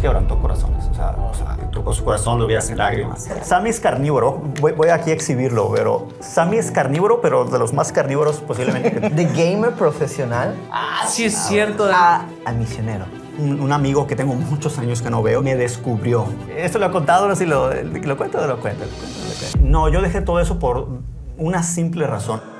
quebrantó corazones. O sea, tocó su corazón, lo veías en lágrimas. Sammy es carnívoro. Voy aquí a exhibirlo, pero Sammy es carnívoro, pero de los más carnívoros posiblemente. De gamer profesional Sí, es cierto. a misionero. Un amigo que tengo muchos años que no veo me descubrió. ¿Esto lo he contado? No sé si lo cuento o lo cuento. No, yo dejé todo eso por una simple razón.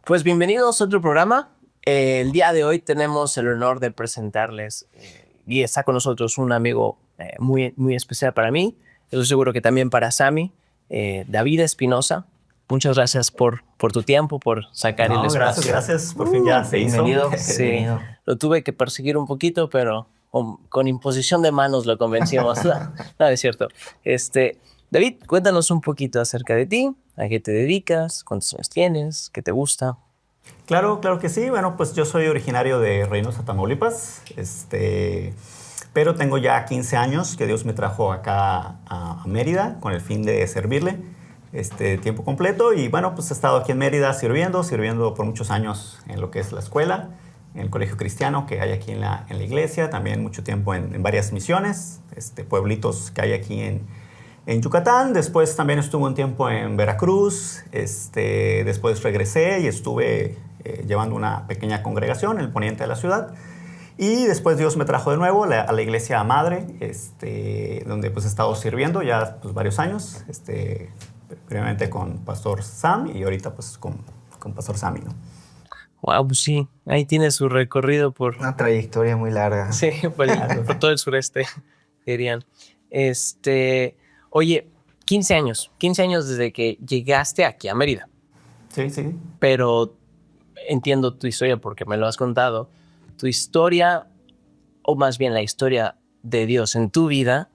Pues bienvenidos a otro programa. El día de hoy tenemos el honor de presentarles y está con nosotros un amigo muy especial para mí. Estoy seguro que también para Sammy, David Espinosa. Muchas gracias por tu tiempo, por sacar el espacio. Gracias. Por fin ya se hizo. Sí, lo tuve que perseguir un poquito, pero con imposición de manos lo convencimos. No, es cierto. David, cuéntanos un poquito acerca de ti. ¿A qué te dedicas? ¿Cuántos años tienes? ¿Qué te gusta? Claro que sí. Bueno, pues yo soy originario de Reynosa, Tamaulipas. Pero tengo ya 15 años que Dios me trajo acá a Mérida con el fin de servirle tiempo completo. Y bueno, pues he estado aquí en Mérida sirviendo por muchos años en lo que es la escuela, en el colegio cristiano que hay aquí en la iglesia. También mucho tiempo en varias misiones, pueblitos que hay aquí en Yucatán. Después también estuve un tiempo en Veracruz. Después regresé y estuve llevando una pequeña congregación en el poniente de la ciudad. Y después Dios me trajo de nuevo a la iglesia madre, donde pues he estado sirviendo ya pues, varios años. Primeramente con Pastor Sam y ahorita pues con Pastor Sammy, ¿no? Wow, pues sí. Ahí tiene su recorrido por... Una trayectoria muy larga. Sí, por todo el sureste, dirían. Oye, 15 años desde que llegaste aquí a Mérida. Sí. Pero entiendo tu historia porque me lo has contado. Tu historia, o más bien la historia de Dios en tu vida,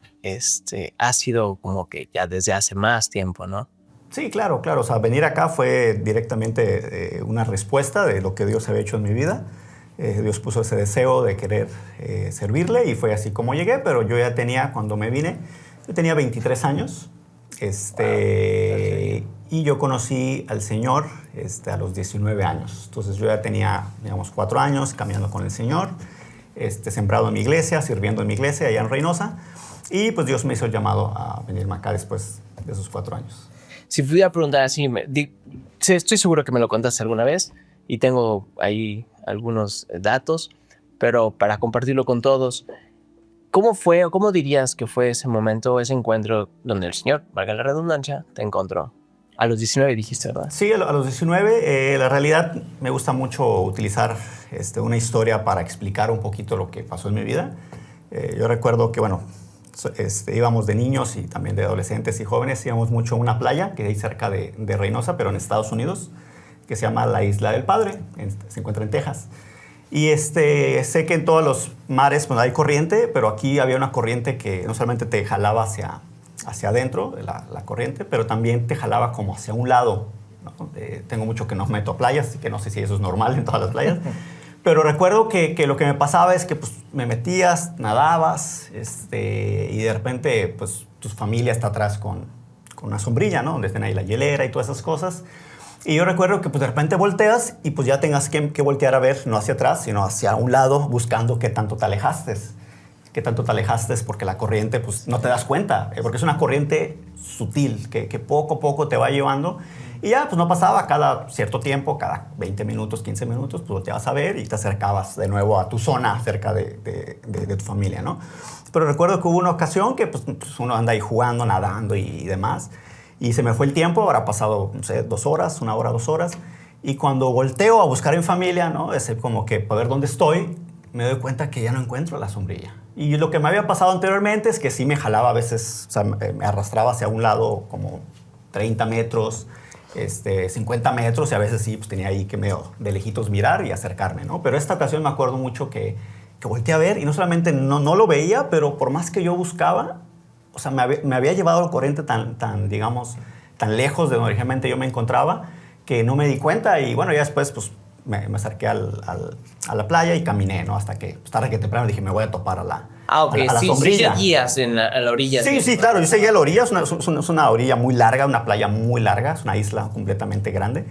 ha sido como que ya desde hace más tiempo, ¿no? Sí, claro. O sea, venir acá fue directamente una respuesta de lo que Dios había hecho en mi vida. Dios puso ese deseo de querer servirle y fue así como llegué, pero yo ya tenía, cuando me vine, yo tenía 23 años y yo conocí al Señor a los 19 años. Entonces yo ya tenía, digamos, 4 años caminando con el Señor, sembrado en mi iglesia, sirviendo en mi iglesia allá en Reynosa. Y pues Dios me hizo el llamado a venirme acá después de esos 4 años. Si pudiera preguntar así, estoy seguro que me lo contaste alguna vez y tengo ahí algunos datos, pero para compartirlo con todos, ¿cómo fue o cómo dirías que fue ese momento, ese encuentro donde el Señor, valga la redundancia, te encontró? A los 19 dijiste, ¿verdad? Sí, a los 19. La realidad me gusta mucho utilizar una historia para explicar un poquito lo que pasó en mi vida. Yo recuerdo que, bueno, íbamos de niños y también de adolescentes y jóvenes, íbamos mucho a una playa que hay cerca de Reynosa, pero en Estados Unidos, que se llama la Isla del Padre, se encuentra en Texas. Y sé que en todos los mares pues, hay corriente, pero aquí había una corriente que no solamente te jalaba hacia adentro de la corriente, pero también te jalaba como hacia un lado, ¿no? Tengo mucho que no meto a playas, así que no sé si eso es normal en todas las playas. Pero recuerdo que lo que me pasaba es que pues, me metías, nadabas, y de repente pues, tu familia está atrás con una sombrilla, ¿no? Donde estén ahí la hielera y todas esas cosas. Y yo recuerdo que pues, de repente volteas y pues ya tengas que voltear a ver, no hacia atrás, sino hacia un lado, buscando qué tanto te alejaste. Qué tanto te alejaste porque la corriente pues, no te das cuenta, porque es una corriente sutil que poco a poco te va llevando. Y ya, pues no pasaba cada cierto tiempo, cada 20 minutos, 15 minutos, pues te vas a ver y te acercabas de nuevo a tu zona cerca de tu familia, ¿no? Pero recuerdo que hubo una ocasión que pues, uno anda ahí jugando, nadando y demás. Y se me fue el tiempo, habrá pasado, no sé, 2 horas, 1 hora, 2 horas. Y cuando volteo a buscar en familia, ¿no? Es como que para ver dónde estoy, me doy cuenta que ya no encuentro la sombrilla. Y lo que me había pasado anteriormente es que sí me jalaba a veces, o sea, me arrastraba hacia un lado como 30 metros, 50 metros, y a veces sí pues, tenía ahí que medio de lejitos mirar y acercarme, ¿no? Pero esta ocasión me acuerdo mucho que que volteé a ver y no solamente no lo veía, pero por más que yo buscaba, o sea, me había llevado la corriente digamos, tan lejos de donde originalmente yo me encontraba, que no me di cuenta. Y bueno, ya después pues me acerqué a la playa y caminé, ¿no? Hasta que, pues, tarde que temprano dije, me voy a topar a la Sí, sombrilla. seguías a la orilla. Sí, claro, yo seguía a la orilla. Es una orilla muy larga, una playa muy larga, es una isla completamente grande.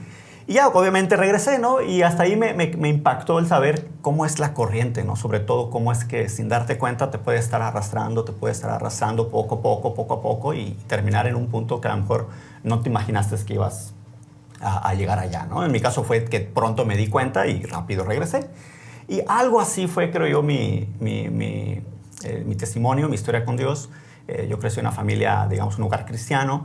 Y ya, obviamente regresé, ¿no? Y hasta ahí me impactó el saber cómo es la corriente, ¿no? Sobre todo cómo es que sin darte cuenta te puede estar arrastrando poco a poco y terminar en un punto que a lo mejor no te imaginaste que ibas a llegar allá, ¿no? En mi caso fue que pronto me di cuenta y rápido regresé. Y algo así fue, creo yo, mi testimonio, mi historia con Dios. Yo crecí en una familia, digamos, un hogar cristiano.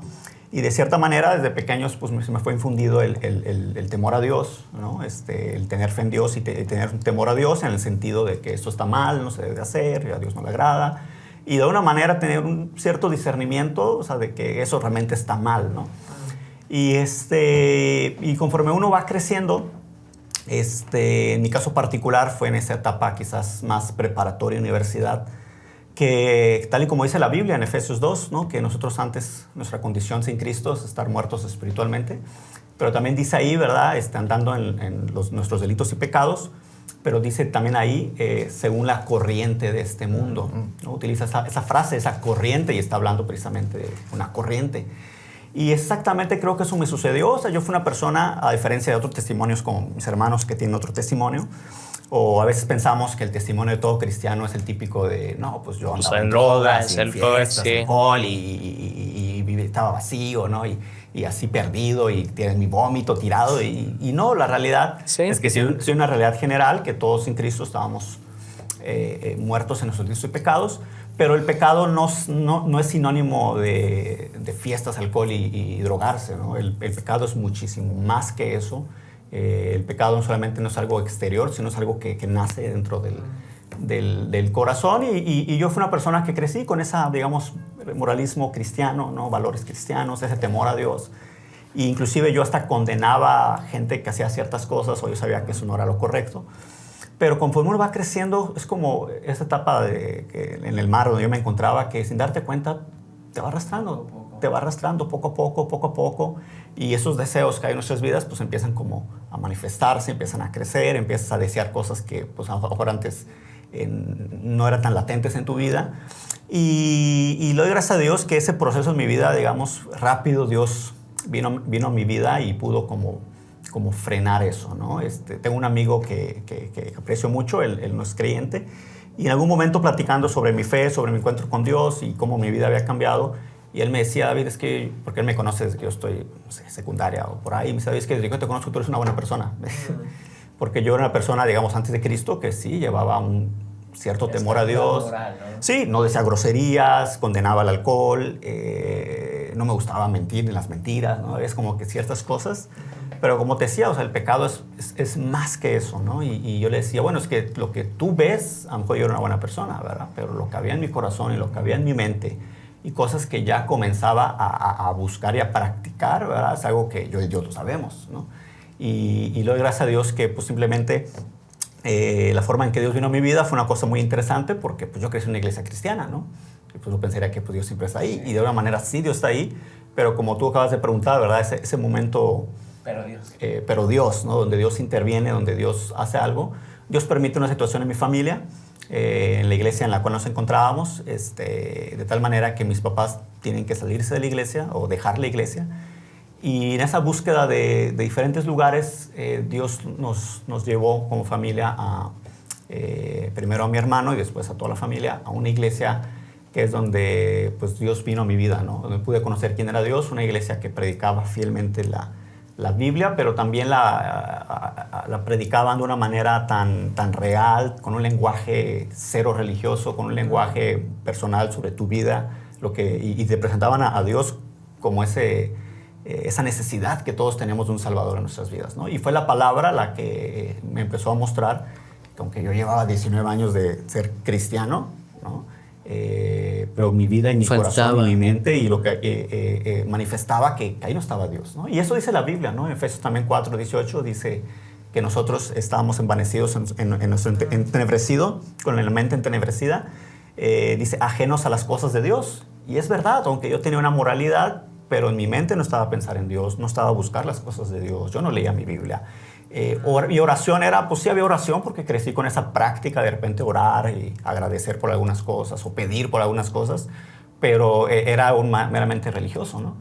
Y de cierta manera, desde pequeños, pues se me fue infundido el temor a Dios, ¿no? El tener fe en Dios y tener un temor a Dios en el sentido de que esto está mal, no se debe hacer, a Dios no le agrada. Y de una manera tener un cierto discernimiento, o sea, de que eso realmente está mal, ¿no? Y conforme uno va creciendo, en mi caso particular fue en esa etapa quizás más preparatoria, universidad, que tal y como dice la Biblia en Efesios 2, ¿no? Que nosotros antes, nuestra condición sin Cristo es estar muertos espiritualmente, pero también dice ahí, ¿verdad? Andando en nuestros delitos y pecados, pero dice también ahí, según la corriente de este mundo, ¿no? Utiliza esa frase, esa corriente, y está hablando precisamente de una corriente. Y exactamente creo que eso me sucedió. O sea, yo fui una persona, a diferencia de otros testimonios como mis hermanos que tienen otro testimonio, o a veces pensamos que el testimonio de todo cristiano es el típico de, no, pues yo andaba en drogas, en fiestas, alcohol, y estaba vacío, ¿no? Y así perdido, y tienes mi vómito tirado. Y no, la realidad es que sí una realidad general, que todos sin Cristo estábamos muertos en nuestros delitos y pecados. Pero el pecado no es sinónimo de fiestas, alcohol y drogarse, ¿no? El pecado es muchísimo más que eso. El pecado no solamente no es algo exterior, sino es algo que nace dentro del corazón. Y yo fui una persona que crecí con esa, digamos, moralismo cristiano, ¿no? Valores cristianos, ese temor a Dios. E inclusive yo hasta condenaba a gente que hacía ciertas cosas, o yo sabía que eso no era lo correcto. Pero conforme uno va creciendo, es como esa etapa en el mar donde yo me encontraba, que sin darte cuenta te va arrastrando poco a poco, y esos deseos que hay en nuestras vidas pues empiezan como a manifestarse, empiezan a crecer, empiezas a desear cosas que pues a lo mejor antes no eran tan latentes en tu vida. Y le doy gracias a Dios que ese proceso en mi vida, digamos, rápido, Dios vino a mi vida y pudo como frenar eso, ¿no? Tengo un amigo que aprecio mucho, él no es creyente, y en algún momento platicando sobre mi fe, sobre mi encuentro con Dios y cómo mi vida había cambiado, y él me decía, David, es que, porque él me conoce desde que yo estoy, no sé, secundaria o por ahí, y me decía, David, es que desde que te conozco tú eres una buena persona. Porque yo era una persona, digamos, antes de Cristo, que sí, llevaba un cierto temor a Dios. Moral, ¿no? Sí, no decía groserías, condenaba el alcohol, no me gustaba mentir ni las mentiras, ¿no? Es como que ciertas cosas. Pero como te decía, o sea, el pecado es más que eso, ¿no? Y yo le decía, bueno, es que lo que tú ves, a lo mejor yo era una buena persona, ¿verdad? Pero lo que había en mi corazón y lo que había en mi mente y cosas que ya comenzaba a buscar y a practicar, ¿verdad? Es algo que yo y Dios lo sabemos, ¿no? Y le doy gracias a Dios que pues simplemente la forma en que Dios vino a mi vida fue una cosa muy interesante, porque pues yo crecí en una iglesia cristiana, ¿no? Y pues yo pensaría que pues Dios siempre está ahí, y de una manera sí Dios está ahí, pero como tú acabas de preguntar, ¿verdad? Ese momento... Pero Dios, ¿no? Donde Dios interviene, donde Dios hace algo. Dios permite una situación en mi familia, en la iglesia en la cual nos encontrábamos, de tal manera que mis papás tienen que salirse de la iglesia o dejar la iglesia. Y en esa búsqueda de diferentes lugares, Dios nos llevó como familia primero a mi hermano y después a toda la familia, a una iglesia que es donde pues, Dios vino a mi vida, ¿no? Donde pude conocer quién era Dios, una iglesia que predicaba fielmente la Biblia, pero también la predicaban de una manera tan real, con un lenguaje cero religioso, con un lenguaje personal sobre tu vida, y te presentaban a Dios como esa necesidad que todos tenemos de un Salvador en nuestras vidas, ¿no? Y fue la palabra la que me empezó a mostrar que aunque yo llevaba 19 años de ser cristiano, ¿no? Pero mi vida y mi corazón y mi mente y lo que manifestaba que ahí no estaba Dios, ¿no? Y eso dice la Biblia, ¿no? En Efesios también 4:18 dice que nosotros estábamos envanecidos en nuestro entenebrecido, con la mente entenebrecida, dice, ajenos a las cosas de Dios. Y es verdad, aunque yo tenía una moralidad, pero en mi mente no estaba a pensar en Dios, no estaba a buscar las cosas de Dios, yo no leía mi Biblia. Y oración era, pues sí había oración porque crecí con esa práctica de repente orar y agradecer por algunas cosas o pedir por algunas cosas, pero era meramente religioso, ¿no?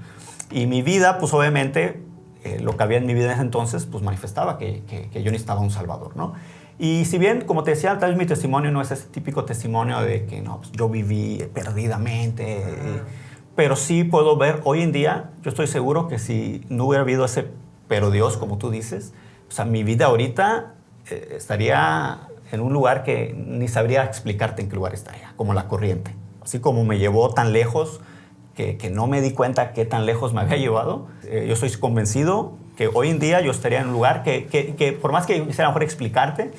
Y mi vida, pues obviamente, lo que había en mi vida en ese entonces, pues manifestaba que yo necesitaba un Salvador, ¿no? Y si bien, como te decía, tal vez mi testimonio no es ese típico testimonio de que no, pues yo viví perdidamente, pero sí puedo ver hoy en día, yo estoy seguro que si no hubiera habido ese pero Dios, como tú dices, o sea, mi vida ahorita estaría en un lugar que ni sabría explicarte en qué lugar estaría, como la corriente. Así como me llevó tan lejos que no me di cuenta qué tan lejos me había llevado, yo estoy convencido que hoy en día yo estaría en un lugar que por más que quisiera a lo mejor explicarte,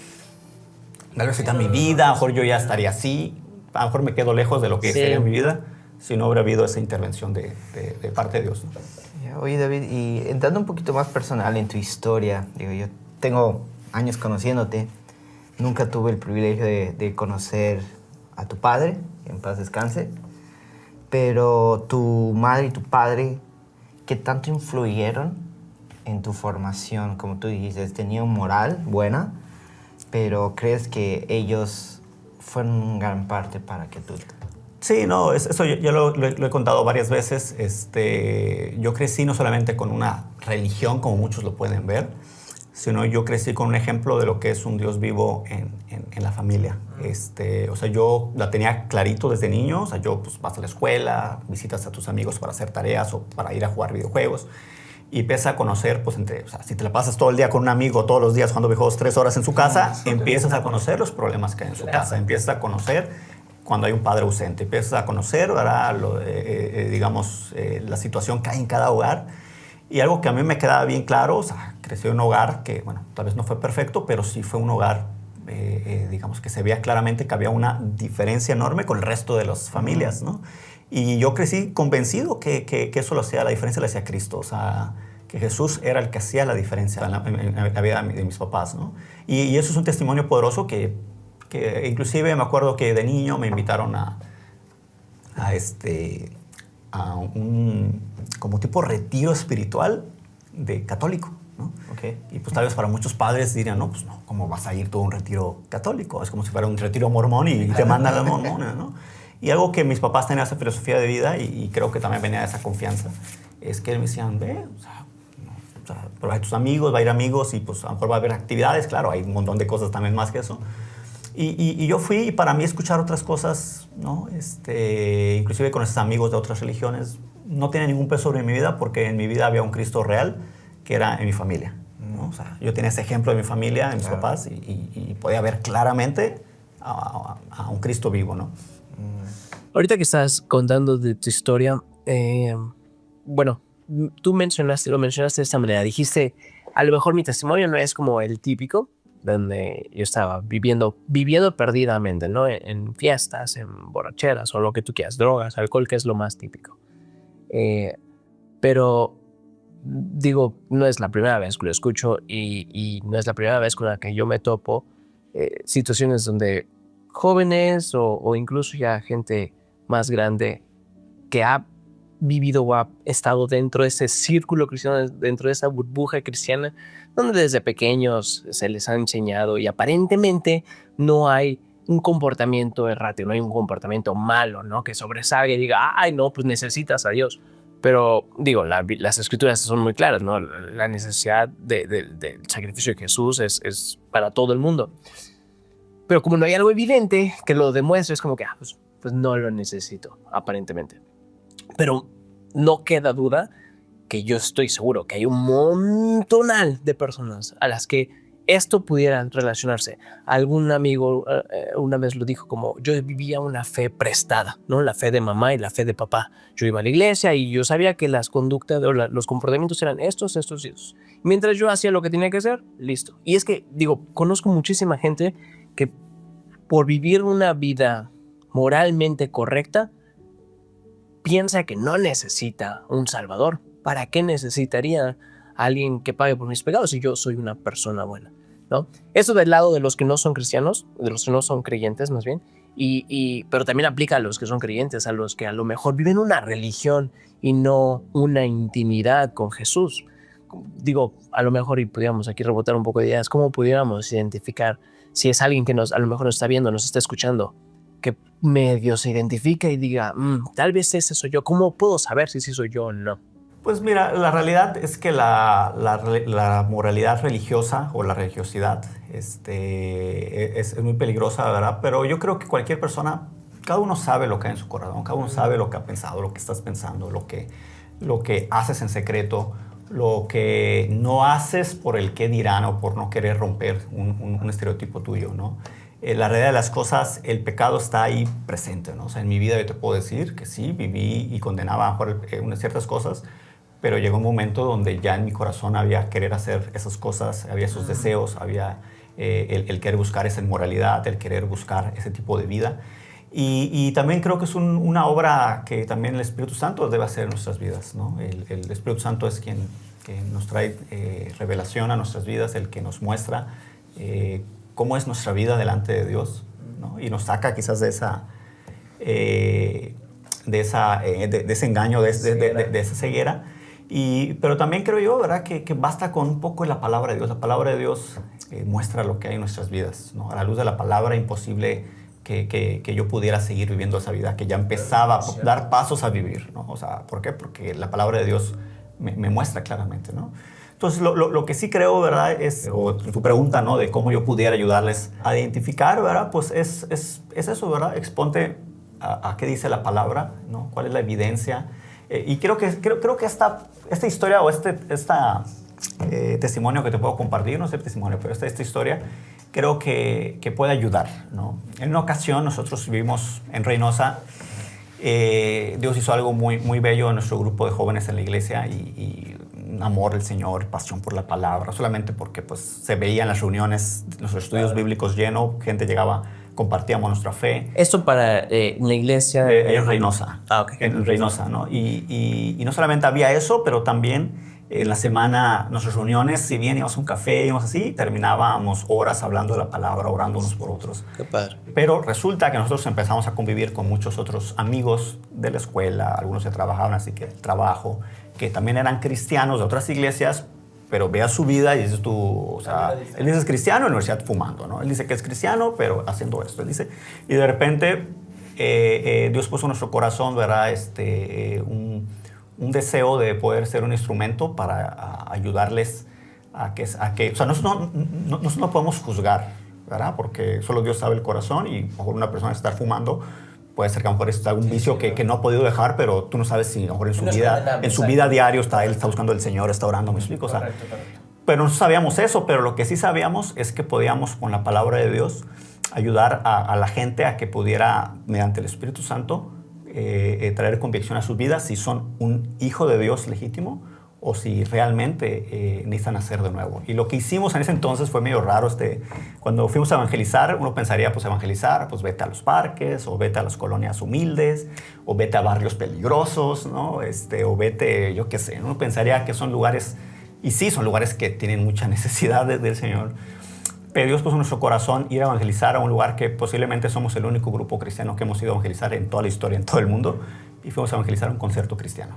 tal vez ahorita mi vida, a lo mejor yo ya estaría así, a lo mejor me quedo lejos de lo que sería mi vida si no hubiera habido esa intervención de parte de Dios, ¿no? Oye, David, y entrando un poquito más personal en tu historia, digo, yo tengo años conociéndote, nunca tuve el privilegio de conocer a tu padre, que en paz descanse, pero tu madre y tu padre, ¿qué tanto influyeron en tu formación? Como tú dices, tenían moral buena, pero ¿crees que ellos fueron gran parte para que tú... Sí, no, eso yo lo he contado varias veces. Yo crecí no solamente con una religión, como muchos lo pueden ver, sino yo crecí con un ejemplo de lo que es un Dios vivo en la familia. O sea, yo la tenía clarito desde niño. O sea, yo pues, vas a la escuela, visitas a tus amigos para hacer tareas o para ir a jugar videojuegos. Y empiezas a conocer, pues, o sea, si te la pasas todo el día con un amigo, todos los días jugando videojuegos 3 horas en su casa, empiezas a conocer los problemas que hay en su casa. Empiezas a conocer cuando hay un padre ausente. Empiezas a conocer, ¿verdad? Digamos, la situación que hay en cada hogar. Y algo que a mí me quedaba bien claro, o sea, crecí en un hogar que, bueno, tal vez no fue perfecto, pero sí fue un hogar, digamos, que se veía claramente que había una diferencia enorme con el resto de las familias, ¿no? Y yo crecí convencido que eso lo hacía, la diferencia la hacía Cristo, o sea, que Jesús era el que hacía la diferencia en la vida de mis papás, ¿no? Y eso es un testimonio poderoso que inclusive me acuerdo que de niño me invitaron a un como tipo retiro espiritual de católico, ¿no? Okay. Y pues tal vez para muchos padres dirían, no, pues no, ¿cómo vas a ir tú a un retiro católico? Es como si fuera un retiro mormón y te mandan a la mormona, ¿no? Y algo que mis papás tenían esa filosofía de vida y creo que también venía de esa confianza, es que me decían, ve, o sea, pero hay tus amigos, va a ir amigos y pues a lo mejor va a haber actividades, claro, hay un montón de cosas también más que eso. Y yo fui y para mí escuchar otras cosas, ¿no? Inclusive con esos amigos de otras religiones, no tiene ningún peso sobre mi vida porque en mi vida había un Cristo real que era en mi familia, ¿no? O sea, yo tenía ese ejemplo de mi familia, de mis papás y podía ver claramente a un Cristo vivo, ¿no? Ahorita que estás contando de tu historia, bueno, tú lo mencionaste de esta manera. Dijiste, a lo mejor mi testimonio no es como el típico, donde yo estaba viviendo perdidamente, ¿no? En fiestas, en borracheras o lo que tú quieras, drogas, alcohol, que es lo más típico. Pero, digo, no es la primera vez que lo escucho y no es la primera vez con la que yo me topo situaciones donde jóvenes o incluso ya gente más grande que ha vivido o ha estado dentro de ese círculo cristiano, dentro de esa burbuja cristiana, donde desde pequeños se les ha enseñado y aparentemente no hay un comportamiento errático, no hay un comportamiento malo, ¿no? Que sobresalga y diga, ay, no, pues necesitas a Dios. Pero, digo, las escrituras son muy claras, ¿no? La necesidad del sacrificio de Jesús es para todo el mundo. Pero como no hay algo evidente que lo demuestre, es como que, pues no lo necesito, aparentemente. Pero no queda duda que yo estoy seguro que hay un montonal de personas a las que esto pudiera relacionarse. Algún amigo una vez lo dijo como, yo vivía una fe prestada, ¿no? La fe de mamá y la fe de papá. Yo iba a la iglesia y yo sabía que las conductas o los comportamientos eran estos. Mientras yo hacía lo que tenía que hacer, listo. Y es que, digo, conozco muchísima gente que por vivir una vida moralmente correcta, piensa que no necesita un salvador. ¿Para qué necesitaría a alguien que pague por mis pecados si yo soy una persona buena? ¿no? Eso del lado de los que no son cristianos, de los que no son creyentes más bien, pero también aplica a los que son creyentes, a los que a lo mejor viven una religión y no una intimidad con Jesús. Digo, a lo mejor, y pudiéramos aquí rebotar un poco de ideas, ¿cómo pudiéramos identificar si es alguien que a lo mejor nos está viendo, nos está escuchando, que medio se identifica y diga, tal vez ese soy yo? ¿Cómo puedo saber si sí soy yo o no? Pues mira, la realidad es que la moralidad religiosa o la religiosidad es muy peligrosa, ¿verdad? Pero yo creo que cualquier persona, cada uno sabe lo que hay en su corazón, cada uno sabe lo que ha pensado, lo que estás pensando, lo que haces en secreto, lo que no haces por el qué dirán o por no querer romper un estereotipo tuyo, ¿no? La realidad de las cosas, el pecado está ahí presente, ¿no? O sea, en mi vida yo te puedo decir que sí, viví y condenaba por ciertas cosas, pero llegó un momento donde ya en mi corazón había querer hacer esas cosas, había esos deseos, había el querer buscar esa inmoralidad, el querer buscar ese tipo de vida. Y también creo que es una obra que también el Espíritu Santo debe hacer en nuestras vidas, ¿no? El Espíritu Santo es quien que nos trae revelación a nuestras vidas, el que nos muestra cómo es nuestra vida delante de Dios, ¿no? Y nos saca quizás de ese engaño, de esa ceguera. Pero también creo yo, ¿verdad?, que basta con un poco de la palabra de Dios. La palabra de Dios muestra lo que hay en nuestras vidas, ¿no? A la luz de la palabra, imposible que yo pudiera seguir viviendo esa vida, que ya empezaba a dar pasos a vivir, ¿no? O sea, ¿por qué? Porque la palabra de Dios me muestra claramente, ¿no? Entonces, lo que sí creo, ¿verdad?, o tu pregunta, ¿no?, de cómo yo pudiera ayudarles a identificar, ¿verdad?, pues es eso, ¿verdad? Exponte a qué dice la palabra, ¿no? ¿Cuál es la evidencia? Y creo que esta historia o este testimonio que te puedo compartir, no es el testimonio, pero esta historia, creo que puede ayudar, ¿no? En una ocasión nosotros vivimos en Reynosa. Dios hizo algo muy, muy bello en nuestro grupo de jóvenes en la iglesia y un amor del Señor, pasión por la palabra, solamente porque pues, se veían las reuniones, nuestros estudios bíblicos llenos, gente llegaba, compartíamos nuestra fe. Esto para la iglesia en Reynosa. Okay. En Reynosa, ¿no? Y no solamente había eso, pero también en la semana, nuestras reuniones, si bien íbamos a un café, íbamos así, terminábamos horas hablando de la palabra, orando unos por otros. Qué padre. Pero resulta que nosotros empezamos a convivir con muchos otros amigos de la escuela, algunos que trabajaban, así que el trabajo, que también eran cristianos de otras iglesias, pero veas su vida y dices tú, o sea, él dice es cristiano en la universidad fumando, ¿no? Él dice que es cristiano, pero haciendo esto. Él dice, y de repente Dios puso en nuestro corazón, ¿verdad?, un deseo de poder ser un instrumento para ayudarles a que, o sea, nosotros no podemos juzgar, ¿verdad? Porque solo Dios sabe el corazón y a lo mejor una persona está fumando, puede ser que a lo mejor es algún vicio que no ha podido dejar, pero tú no sabes si a lo mejor en su vida diario él está buscando al Señor, está orando, ¿me explico? O sea, Correcto. pero no sabíamos eso, pero lo que sí sabíamos es que podíamos con la palabra de Dios ayudar a la gente a que pudiera, mediante el Espíritu Santo, traer convicción a sus vidas si son un hijo de Dios legítimo o si realmente necesitan nacer de nuevo. Y lo que hicimos en ese entonces fue medio raro. Cuando fuimos a evangelizar, uno pensaría, pues evangelizar, pues vete a los parques, o vete a las colonias humildes, o vete a barrios peligrosos, ¿no? O vete, yo qué sé, uno pensaría que son lugares, y sí, son lugares que tienen mucha necesidad del Señor. Pero Dios puso en nuestro corazón ir a evangelizar a un lugar que posiblemente somos el único grupo cristiano que hemos ido a evangelizar en toda la historia, en todo el mundo, y fuimos a evangelizar un concierto cristiano.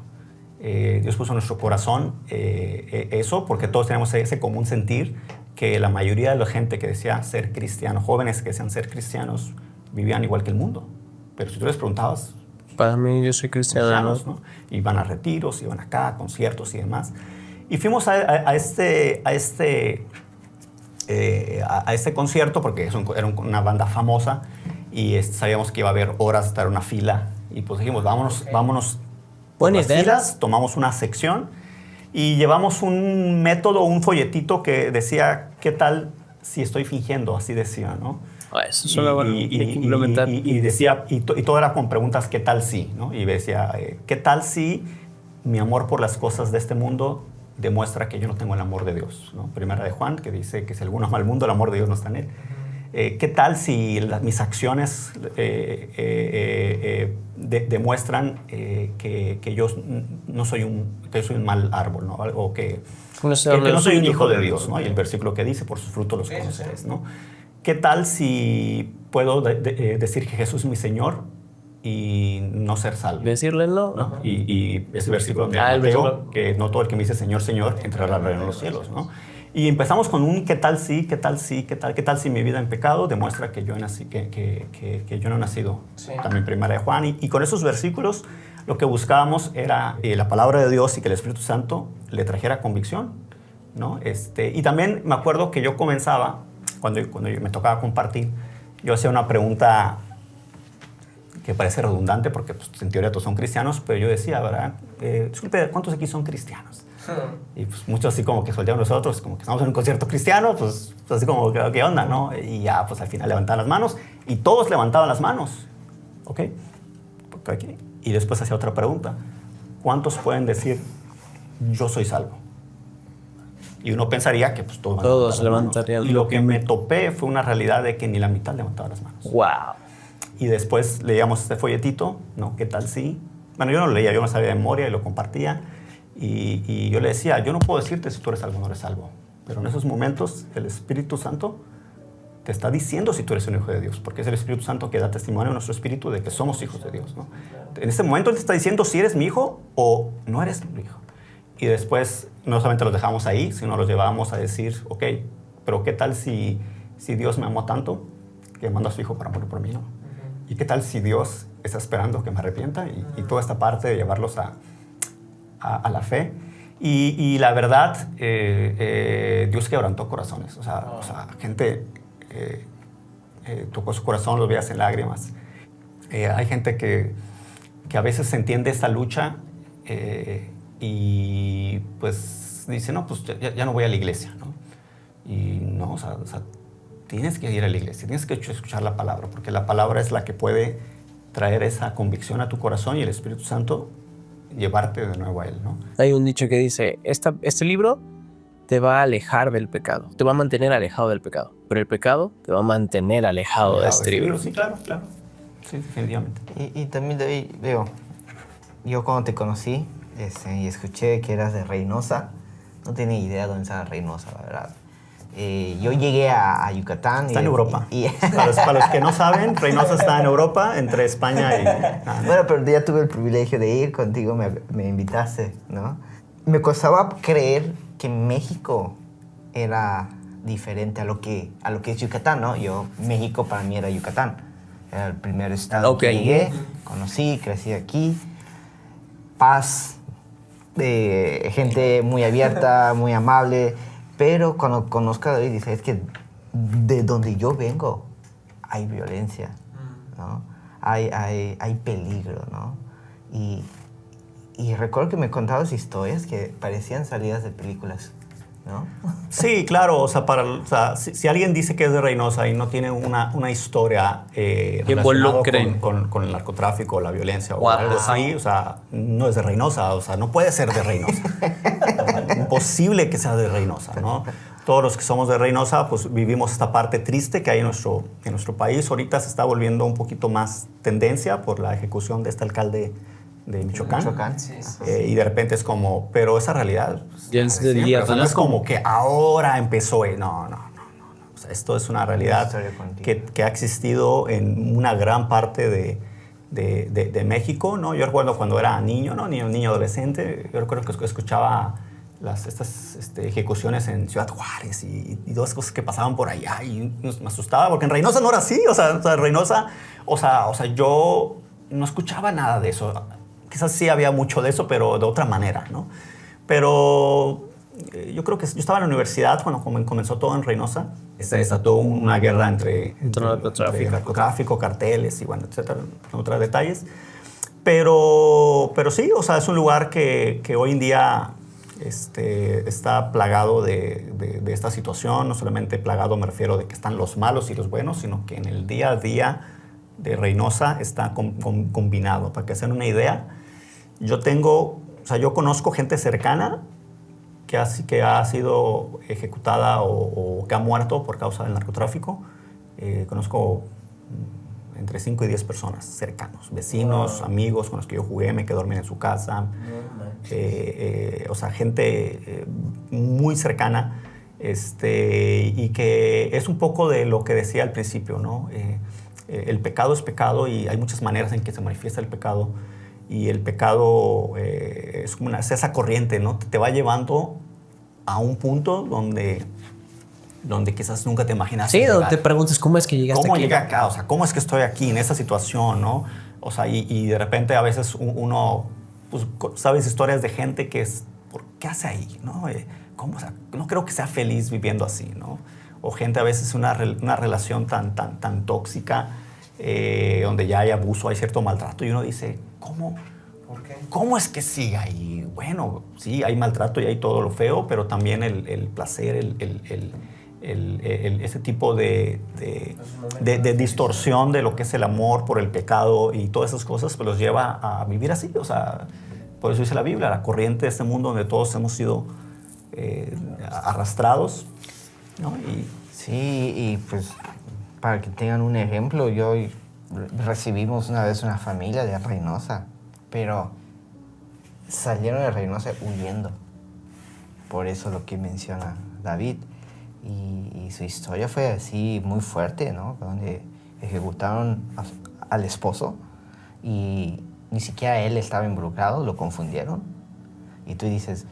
Dios puso en nuestro corazón eso, porque todos tenemos ese común sentir que la mayoría de la gente que decía ser cristiano, jóvenes que decían ser cristianos, vivían igual que el mundo. Pero si tú les preguntabas... Para mí, yo soy cristiano, ¿no? Iban a retiros, iban acá, a conciertos y demás. Y fuimos a este concierto porque era una banda famosa y sabíamos que iba a haber horas de estar en una fila y pues dijimos, vámonos por las filas, tomamos una sección y llevamos un método, un folletito que decía, ¿qué tal si estoy fingiendo? Así decía, ¿no? Eso suena bueno. Y decía, y todo era con preguntas, ¿qué tal si? ¿No? Y decía, ¿qué tal si mi amor por las cosas de este mundo demuestra que yo no tengo el amor de Dios, ¿no? Primera de Juan, que dice que si alguno ama al mundo, el amor de Dios no está en él. ¿Qué tal si mis acciones demuestran que yo no soy que soy un mal árbol, ¿no? O que no soy un hijo de Dios, ¿no? Y el versículo que dice, por sus frutos los conoceréis, ¿no? ¿Qué tal si puedo decir que Jesús es mi Señor y no ser salvo? Decirle no. ¿No? Y ese versículo de Mateo, que no todo el que me dice Señor, Señor, entrará al reino de los cielos, ¿no? Y empezamos con un qué tal si mi vida en pecado demuestra que yo nací, que yo no he nacido. Sí. También Primera de Juan. Y con esos versículos lo que buscábamos era la palabra de Dios y que el Espíritu Santo le trajera convicción, ¿no? Y también me acuerdo que yo comenzaba, cuando me tocaba compartir, yo hacía una pregunta que parece redundante porque pues, en teoría todos son cristianos, pero yo decía, ¿verdad? Disculpe, ¿cuántos aquí son cristianos? Y pues muchos así como que soltearon nosotros, como que estamos en un concierto cristiano, pues así como, ¿qué onda, no? Y ya, pues al final levantaban las manos y todos levantaban las manos, ¿ok? Y después hacía otra pregunta, ¿cuántos pueden decir, yo soy salvo? Y uno pensaría que pues todos levantarían. Y lo que me topé fue una realidad de que ni la mitad levantaban las manos. ¡Wow! Y después leíamos este folletito, ¿no? ¿Qué tal si? Bueno, yo no lo leía, yo no sabía de memoria y lo compartía. Y yo le decía, yo no puedo decirte si tú eres salvo o no eres salvo. Pero en esos momentos el Espíritu Santo te está diciendo si tú eres un hijo de Dios. Porque es el Espíritu Santo que da testimonio a nuestro espíritu de que somos hijos de Dios, ¿no? En este momento Él te está diciendo si eres mi hijo o no eres mi hijo. Y después no solamente los dejamos ahí, sino los llevábamos a decir, ok, pero ¿qué tal si Dios me amó tanto que mandó a su hijo para morir por mí, ¿no? ¿Y qué tal si Dios está esperando que me arrepienta? Y toda esta parte de llevarlos a la fe. Y la verdad, Dios quebrantó corazones. O sea gente tocó su corazón, los veías en lágrimas. Hay gente que a veces se entiende esta lucha y pues dice, no, pues ya no voy a la iglesia, ¿no? Y no, o sea, tienes que ir a la iglesia, tienes que escuchar la palabra, porque la palabra es la que puede traer esa convicción a tu corazón y el Espíritu Santo llevarte de nuevo a Él, ¿no? Hay un dicho que dice, este libro te va a alejar del pecado, te va a mantener alejado del pecado, pero el pecado te va a mantener alejado de este libro. Sí, claro. Sí, definitivamente. Y también, David, yo cuando te conocí y escuché que eras de Reynosa, no tenía idea dónde estaba Reynosa, la verdad. Yo llegué a Yucatán. Está en Europa. Para los que no saben, Reynosa está en Europa, entre España y... Bueno, pero ya tuve el privilegio de ir contigo, me invitaste, ¿no? Me costaba creer que México era diferente a lo que es Yucatán, ¿no? México para mí era Yucatán. Era el primer estado que llegué, conocí, crecí aquí. Paz, gente muy abierta, muy amable. Pero cuando conozco a David, dice, es que de donde yo vengo hay violencia, ¿no? Hay peligro, ¿no? Y recuerdo que me contabas historias que parecían salidas de películas, ¿no? Sí, claro. O sea, si alguien dice que es de Reynosa y no tiene una historia relacionada con el narcotráfico, la violencia o algo así, o sea, no es de Reynosa. O sea, no puede ser de Reynosa. Imposible que sea de Reynosa, ¿no? Todos los que somos de Reynosa, pues vivimos esta parte triste que hay en nuestro país. Ahorita se está volviendo un poquito más tendencia por la ejecución de este alcalde de Michoacán. Sí. Y de repente es como, pero esa realidad... Ya es de día. No es como que ahora empezó. No. O sea, esto es una realidad que ha existido en una gran parte de México, ¿no? Yo recuerdo cuando era niño, ¿no? Niño adolescente, yo recuerdo que escuchaba estas ejecuciones en Ciudad Juárez y todas las cosas que pasaban por allá y me asustaba porque en Reynosa no era así. O sea Reynosa, o sea, yo no escuchaba nada de eso. Quizás sí había mucho de eso, pero de otra manera, ¿no? Pero yo creo que yo estaba en la universidad cuando comenzó todo en Reynosa. Se desató una guerra entre narcotráfico, carteles y bueno, etcétera, otros detalles. Pero sí, o sea, es un lugar que hoy en día está plagado de esta situación. No solamente plagado, me refiero de que están los malos y los buenos, sino que en el día a día de Reynosa está combinado. Para que se den una idea, yo conozco gente cercana que ha sido ejecutada o que ha muerto por causa del narcotráfico. Conozco entre 5 y 10 personas cercanos, vecinos, amigos con los que yo jugué, me quedé dormir en su casa. O sea, gente muy cercana, y que es un poco de lo que decía al principio, ¿no? El pecado es pecado y hay muchas maneras en que se manifiesta el pecado, y el pecado es como es esa corriente, ¿no? Te va llevando a un punto donde quizás nunca te imaginaste Sí, donde llegar. te preguntas cómo es que llegaste ¿Cómo aquí. llegué acá? O sea, ¿cómo es que estoy aquí en esta situación, no? O sea, y de repente a veces uno, pues, sabes historias de gente que es, ¿por qué hace ahí, no? ¿Cómo? O sea, no creo que sea feliz viviendo así, ¿no? O gente a veces una relación tan tóxica, donde ya hay abuso, hay cierto maltrato, y uno dice, ¿cómo? ¿Por qué? ¿Cómo es que sigue ahí? Bueno, sí, hay maltrato y hay todo lo feo, pero también el placer, ese tipo de distorsión de lo que es el amor por el pecado y todas esas cosas, pues los lleva a vivir así. O sea, por eso dice la Biblia, la corriente de este mundo donde todos hemos sido arrastrados, ¿no? Sí, y pues para que tengan un ejemplo, recibimos una vez una familia de Reynosa, pero salieron de Reynosa huyendo. Por eso lo que menciona David. Y su historia fue así muy fuerte, ¿no? Donde ejecutaron al esposo y ni siquiera él estaba involucrado, lo confundieron. Y tú dices,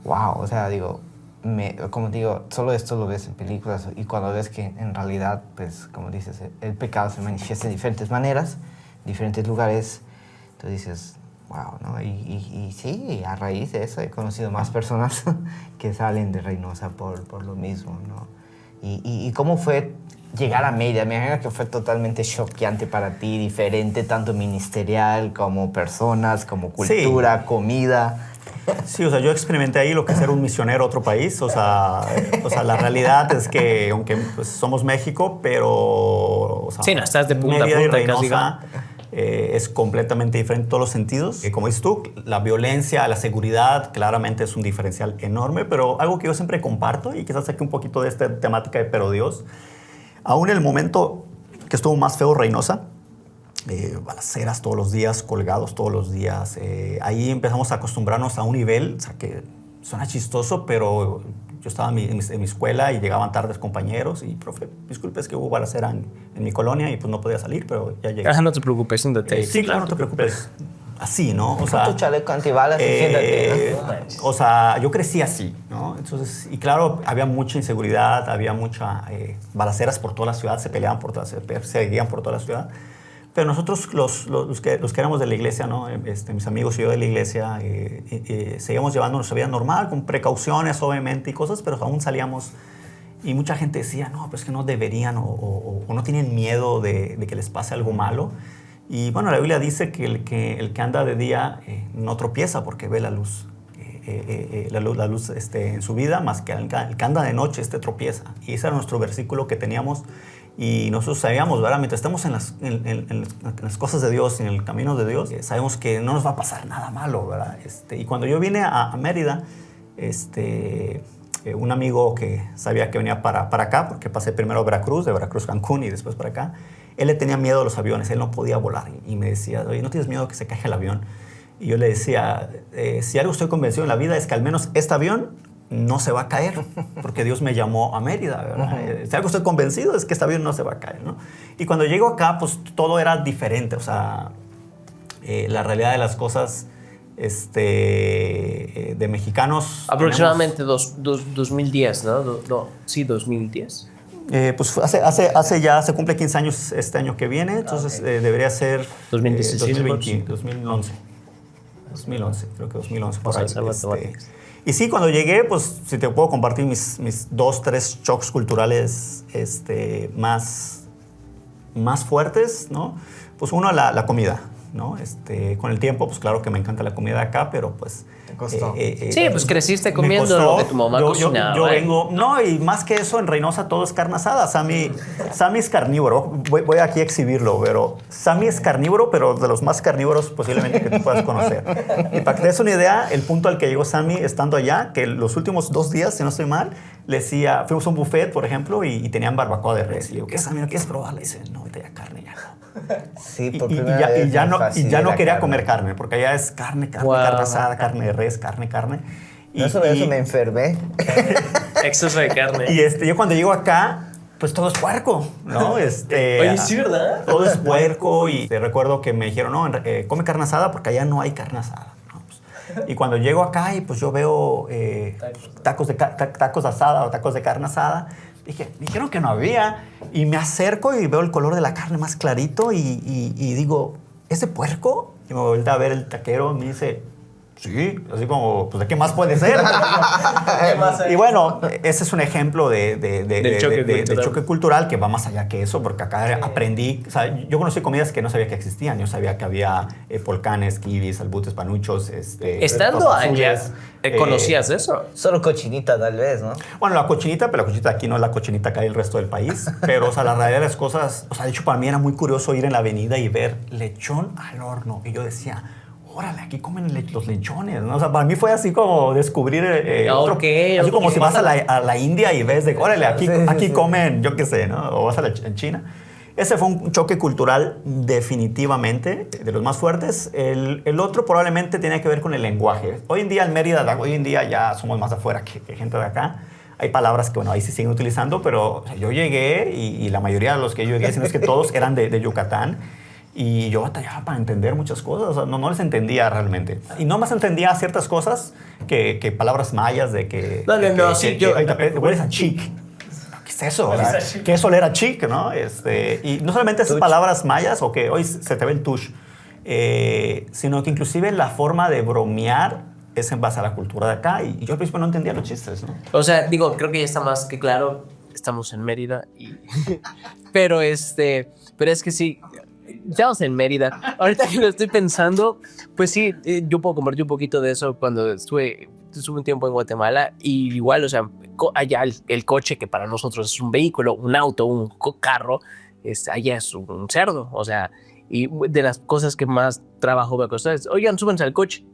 wow, o sea, digo, como digo, solo esto lo ves en películas, y cuando ves que en realidad, pues, como dices, el pecado se manifiesta de diferentes maneras, en diferentes lugares, tú dices, wow, ¿no? Y sí, a raíz de eso he conocido más personas que salen de Reynosa por lo mismo, ¿no? ¿Y cómo fue llegar a Mérida? Me imagino que fue totalmente choqueante para ti, diferente, tanto ministerial como personas, como cultura, comida. Sí, o sea, yo experimenté ahí lo que es ser un misionero a otro país. O sea, la realidad es que, aunque pues, somos México, pero... O sea, Sí, no estás de punta a Mérida y punta, casi. Reynosa es completamente diferente en todos los sentidos. Como dices tú, la violencia, la seguridad, claramente es un diferencial enorme, pero algo que yo siempre comparto, y quizás saque un poquito de esta temática de Pero Dios, aún en el momento que estuvo más feo Reynosa, balaceras todos los días, colgados todos los días. Ahí empezamos a acostumbrarnos a un nivel, o sea, que suena chistoso, pero yo estaba en mi escuela y llegaban tardes compañeros y, profe, disculpe, es que hubo balacera en mi colonia y pues no podía salir, pero ya llegué. No te preocupes, siéntate. Sí, claro, no te preocupes. Así, ¿no? O sea, Con tu chaleco antibalas y siéntate, ¿no? O sea, yo crecí así, ¿no? Entonces, y claro, había mucha inseguridad, había mucha balaceras por toda la ciudad, se peleaban por toda la ciudad, se seguían por toda la ciudad. Pero nosotros, los que éramos de la iglesia, ¿no? Mis amigos y yo de la iglesia, seguíamos llevando nuestra vida normal, con precauciones, obviamente, y cosas, pero aún salíamos. Y mucha gente decía, no, pues que no deberían o no tienen miedo de que les pase algo malo. Y bueno, la Biblia dice que el que anda de día no tropieza porque ve la luz. La luz en su vida, más que el que anda de noche tropieza. Y ese era nuestro versículo que teníamos. Y nosotros sabíamos, ¿verdad? Mientras estamos en las cosas de Dios, en el camino de Dios, sabemos que no nos va a pasar nada malo, ¿verdad? Y cuando yo vine a Mérida, un amigo que sabía que venía para acá, porque pasé primero a Veracruz, de Veracruz a Cancún y después para acá, él le tenía miedo a los aviones, él no podía volar. Y me decía, oye, ¿no tienes miedo que se caiga el avión? Y yo le decía, si algo estoy convencido en la vida es que al menos este avión no se va a caer, porque Dios me llamó a Mérida, ¿verdad? Si algo estoy convencido es que este avión no se va a caer, ¿no? Y cuando llego acá, pues todo era diferente, o sea, la realidad de las cosas de mexicanos... Aproximadamente 2010, ¿no? Sí, 2010. Pues hace ya, se cumple 15 años este año que viene, entonces debería ser 2016, 2011, creo que 2011. Vamos a hacer matemáticas. Y sí, cuando llegué, pues si te puedo compartir mis 2, 3 shocks culturales más fuertes, ¿no? Pues uno, la comida, ¿no? Con el tiempo, pues claro que me encanta la comida de acá, pero pues... Te costó. Sí, pues creciste comiendo lo que tu mamá cocinaba. Yo vengo... No, y más que eso, en Reynosa todo es carne asada. Sammy es carnívoro. Voy aquí a exhibirlo, pero Sammy es carnívoro, pero de los más carnívoros posiblemente que tú puedas conocer. Y para que te des una idea, el punto al que llegó Sammy estando allá, que los últimos 2 días, si no estoy mal, le decía... Fuimos a un buffet, por ejemplo, y tenían barbacoa de res. Y le digo, ¿qué, Sammy? ¿No quieres probarla? Y dice, no, ahorita ya carne ya. Sí, Y, por y primera ya, vez y ya me no, y fascina ya no la quería carne. comer carne, porque allá es carne, Wow. carne asada, carne de res, carne. No, eso de eso me enfermé. Exceso de carne. Y yo cuando llego acá, pues todo es puerco, ¿no? Oye, sí, ¿verdad? Todo es puerco y te recuerdo que me dijeron, no, come carne asada porque allá no hay carne asada. ¿No? Pues, y cuando llego acá y pues yo veo tacos de asada o tacos de carne asada, dijeron que no había. Y me acerco y veo el color de la carne más clarito y digo, ¿es de puerco? Y me vuelve a ver el taquero y me dice, sí, así como, pues ¿de qué más puede ser? Y bueno, ese es un ejemplo del choque cultural que va más allá que eso, porque acá aprendí, o sea, yo conocí comidas que no sabía que existían, yo sabía que había polcanes, kibis, albutes, panuchos, Estando papas allá, azules, ¿conocías eso? Solo cochinita, tal vez, ¿no? bueno, la cochinita, pero la cochinita aquí no es la cochinita que hay el resto del país. Pero, o sea, la realidad de las cosas, o sea, de hecho, para mí era muy curioso ir en la avenida y ver lechón al horno. Y yo decía, órale, aquí comen los lechones, ¿no? O sea, para mí fue así como descubrir así como si vas a la India y ves de, órale, aquí comen, yo qué sé, ¿no? O vas a en China. Ese fue un choque cultural definitivamente de los más fuertes. El otro probablemente tiene que ver con el lenguaje. Hoy en día en Mérida, hoy en día ya somos más afuera que gente de acá. Hay palabras que, bueno, ahí se siguen utilizando, pero o sea, yo llegué y la mayoría de los que yo llegué, si no es que todos, eran de Yucatán. Y yo batallaba para entender muchas cosas, o sea, no les entendía realmente. Y no más entendía ciertas cosas que palabras mayas de que... Hueles a chic. ¿Qué es eso? ¿Qué es oler a chic, no? Y no solamente esas palabras mayas o que hoy se te ve el tush, sino que inclusive la forma de bromear es en base a la cultura de acá. Y yo al principio no entendía los chistes, ¿no? O sea, digo, creo que ya está más que claro. Estamos en Mérida pero pero es que sí, estamos en Mérida. Ahorita que lo estoy pensando, pues sí, yo puedo compartir un poquito de eso cuando estuve un tiempo en Guatemala y igual, o sea, allá el coche que para nosotros es un vehículo, un auto, un carro, allá es un cerdo, o sea, y de las cosas que más trabajo me costó es, oigan, súbanse al coche.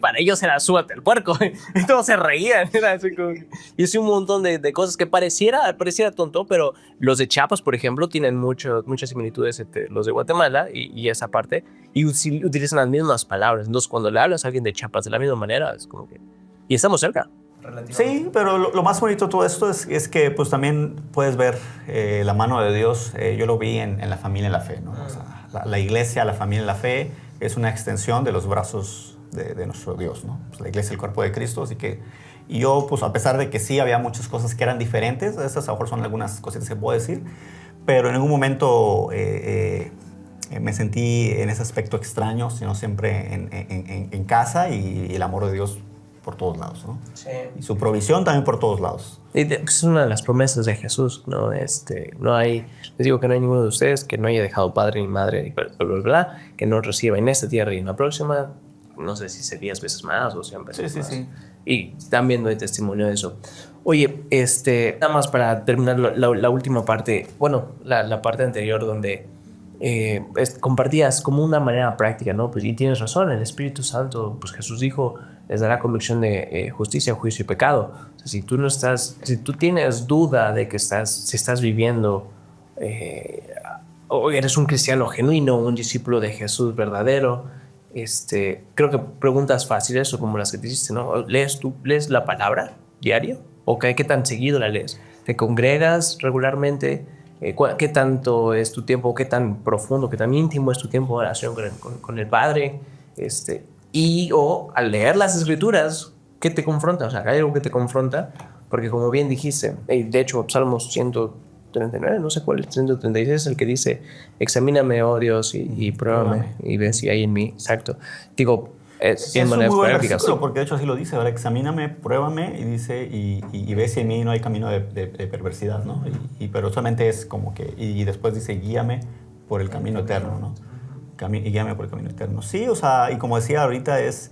Para ellos era súbate el puerco y todos se reían, era así como, y así un montón de cosas que pareciera tonto, pero los de Chiapas, por ejemplo, tienen muchas similitudes entre los de Guatemala y esa parte, y utilizan las mismas palabras. Entonces cuando le hablas a alguien de Chiapas de la misma manera, es como que, y estamos cerca. Sí, pero lo más bonito de todo esto es que pues también puedes ver la mano de Dios. Yo lo vi en la familia en la fe, ¿no? O sea, la iglesia, la familia en la fe es una extensión de los brazos de nuestro Dios, ¿no? Pues la iglesia es el cuerpo de Cristo, así que y yo, pues a pesar de que sí había muchas cosas que eran diferentes, estas a lo mejor son algunas cositas que puedo decir, pero en algún momento me sentí en ese aspecto extraño, sino siempre en casa y el amor de Dios por todos lados, ¿no? Sí. Y su provisión también por todos lados. Es una de las promesas de Jesús, ¿no? No hay, les digo que no hay ninguno de ustedes que no haya dejado padre ni madre, bla, bla, bla, bla, que no reciba en esta tierra y en la próxima, no sé si 10 veces más o 100 veces más. Sí. Y también doy testimonio de eso. Oye, nada más para terminar la última parte, bueno, la parte anterior donde compartías como una manera práctica, ¿no? Pues, y tienes razón, el Espíritu Santo, pues Jesús dijo, les dará convicción de justicia, juicio y pecado. O sea, si tú tienes duda de que si estás viviendo o eres un cristiano genuino, un discípulo de Jesús verdadero, creo que preguntas fáciles o como las que te hiciste, ¿no? ¿Lees la palabra diario? ¿O qué tan seguido la lees? ¿Te congregas regularmente? ¿Qué tanto es tu tiempo? ¿Qué tan profundo, qué tan íntimo es tu tiempo de oración con el Padre? O al leer las Escrituras, ¿qué te confronta? O sea, ¿hay algo que te confronta? Porque como bien dijiste, de hecho, Salmos 139, no sé cuál es, 136 es el que dice, examíname, oh Dios, y pruébame, y ve si hay en mí. Exacto. Digo, es un muy buen versículo, porque de hecho así lo dice, ahora examíname, pruébame, y dice, y ve si en mí no hay camino de perversidad, ¿no? Pero solamente es como que, y después dice, guíame por el camino eterno, ¿no? Y guíame por el camino eterno. Sí, o sea, y como decía ahorita, es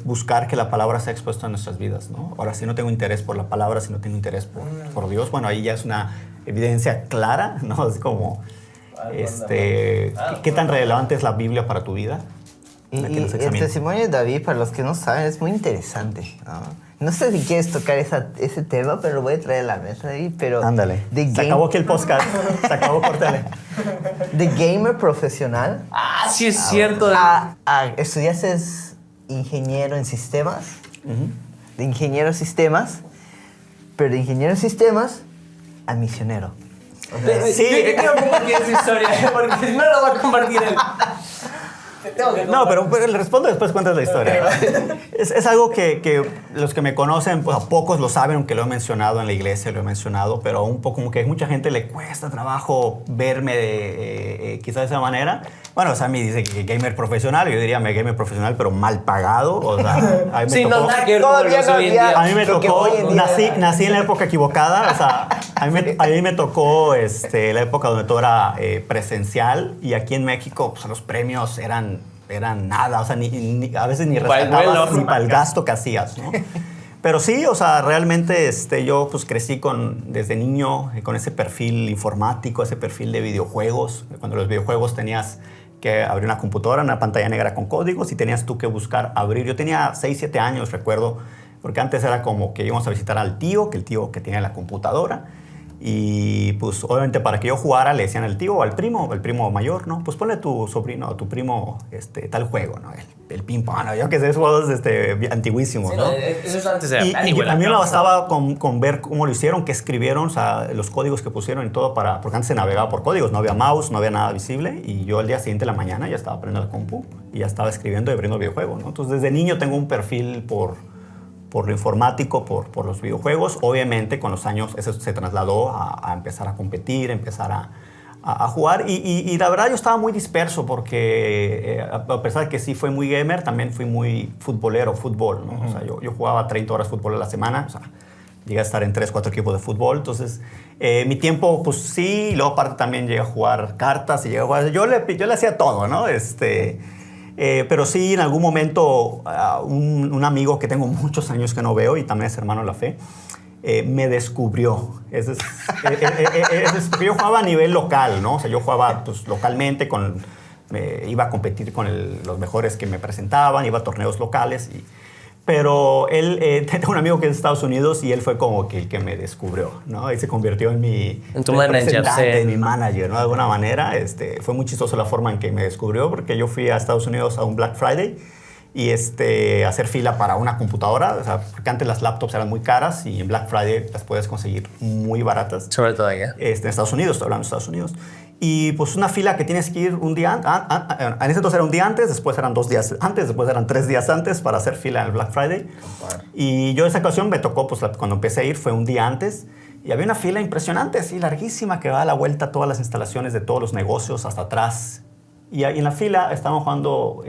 buscar que la palabra sea expuesta en nuestras vidas, ¿no? Ahora, si no tengo interés por la palabra, si no tengo interés por Dios, bueno, ahí ya es una evidencia clara, ¿no? Es como, ¿qué tan relevante es la Biblia para tu vida? Y el testimonio de David, para los que no saben, es muy interesante, ¿no? No sé si quieres tocar ese tema, pero lo voy a traer a la mesa ahí. Pero Ándale. Se acabó aquí el podcast. Se acabó, córtale. De gamer profesional. Ah, sí es cierto. Estudiaste ingeniero en sistemas. De ingeniero en sistemas. Pero de ingeniero en sistemas a misionero. Sí, yo quiero compartir esa historia, porque no la voy a compartir él. No, pero le respondo después cuentas la historia. Es algo que los que me conocen, pues, a pocos lo saben, aunque lo he mencionado en la iglesia, lo he mencionado, pero un poco como que a mucha gente le cuesta trabajo verme quizás de esa manera. Bueno, o sea, a mí dice que gamer profesional, yo diría gamer profesional, pero mal pagado. O sea, a mí me tocó, no, nada que ver Todavía con lo que hoy en día. a mí me Lo que tocó, hoy en día- nací en la época equivocada, o sea, a mí me tocó la época donde todo era presencial y aquí en México pues, los premios eran nada, o sea, a veces ni Para el rescatabas vuelo. ni para el gasto que hacías, ¿no? Pero sí, o sea, realmente yo pues crecí desde niño con ese perfil informático, ese perfil de videojuegos. Cuando los videojuegos tenías que abrir una computadora, una pantalla negra con códigos y tenías tú que buscar abrir. Yo tenía 6, 7 años, recuerdo, porque antes era como que íbamos a visitar al tío, que el tío que tenía la computadora. Y pues obviamente para que yo jugara le decían al tío o al primo mayor, ¿no? Pues ponle a tu sobrino o tu primo tal juego, ¿no? El ping-pong, ¿no? Yo que sé, esos juegos antiguísimos, Sí, ¿no? eso es antes de Y a mí me bastaba con ver cómo lo hicieron, qué escribieron, o sea, los códigos que pusieron y todo porque antes se navegaba por códigos, no había mouse, no había nada visible y yo al día siguiente de la mañana ya estaba aprendiendo la compu y ya estaba escribiendo y abriendo el videojuego, ¿no? Entonces desde niño tengo un perfil por lo informático, por los videojuegos. Obviamente con los años eso se trasladó a empezar a competir, empezar a jugar y la verdad yo estaba muy disperso porque a pesar de que sí fui muy gamer, también fui muy fútbol, ¿no? O sea, yo jugaba 30 horas de fútbol a la semana, o sea, llegué a estar en 3, 4 equipos de fútbol, entonces mi tiempo pues sí, y luego aparte también llegué a jugar cartas y llegué a jugar, yo le hacía todo, ¿no? Pero sí, en algún momento, un amigo que tengo muchos años que no veo y también es hermano de la fe, me descubrió. Porque yo jugaba a nivel local, ¿no? O sea, yo jugaba pues, localmente, iba a competir con los mejores que me presentaban, iba a torneos locales. Pero él, tengo un amigo que es de Estados Unidos y él fue como que el que me descubrió, ¿no? Y se convirtió en tu manager, sí. en mi manager, ¿no? De alguna manera. Fue muy chistoso la forma en que me descubrió porque yo fui a Estados Unidos a un Black Friday y a hacer fila para una computadora, o sea, porque antes las laptops eran muy caras y en Black Friday las puedes conseguir muy baratas. Sobre todo allá. En Estados Unidos, estoy hablando de Estados Unidos. Y pues una fila que tienes que ir un día en ese entonces era un día antes, después eran 2 días antes, después eran 3 días antes para hacer fila en el Black Friday. Y yo esa ocasión me tocó, pues cuando empecé a ir fue un día antes y había una fila impresionante, así larguísima, que va a la vuelta a todas las instalaciones de todos los negocios hasta atrás. Y ahí en la fila estaban jugando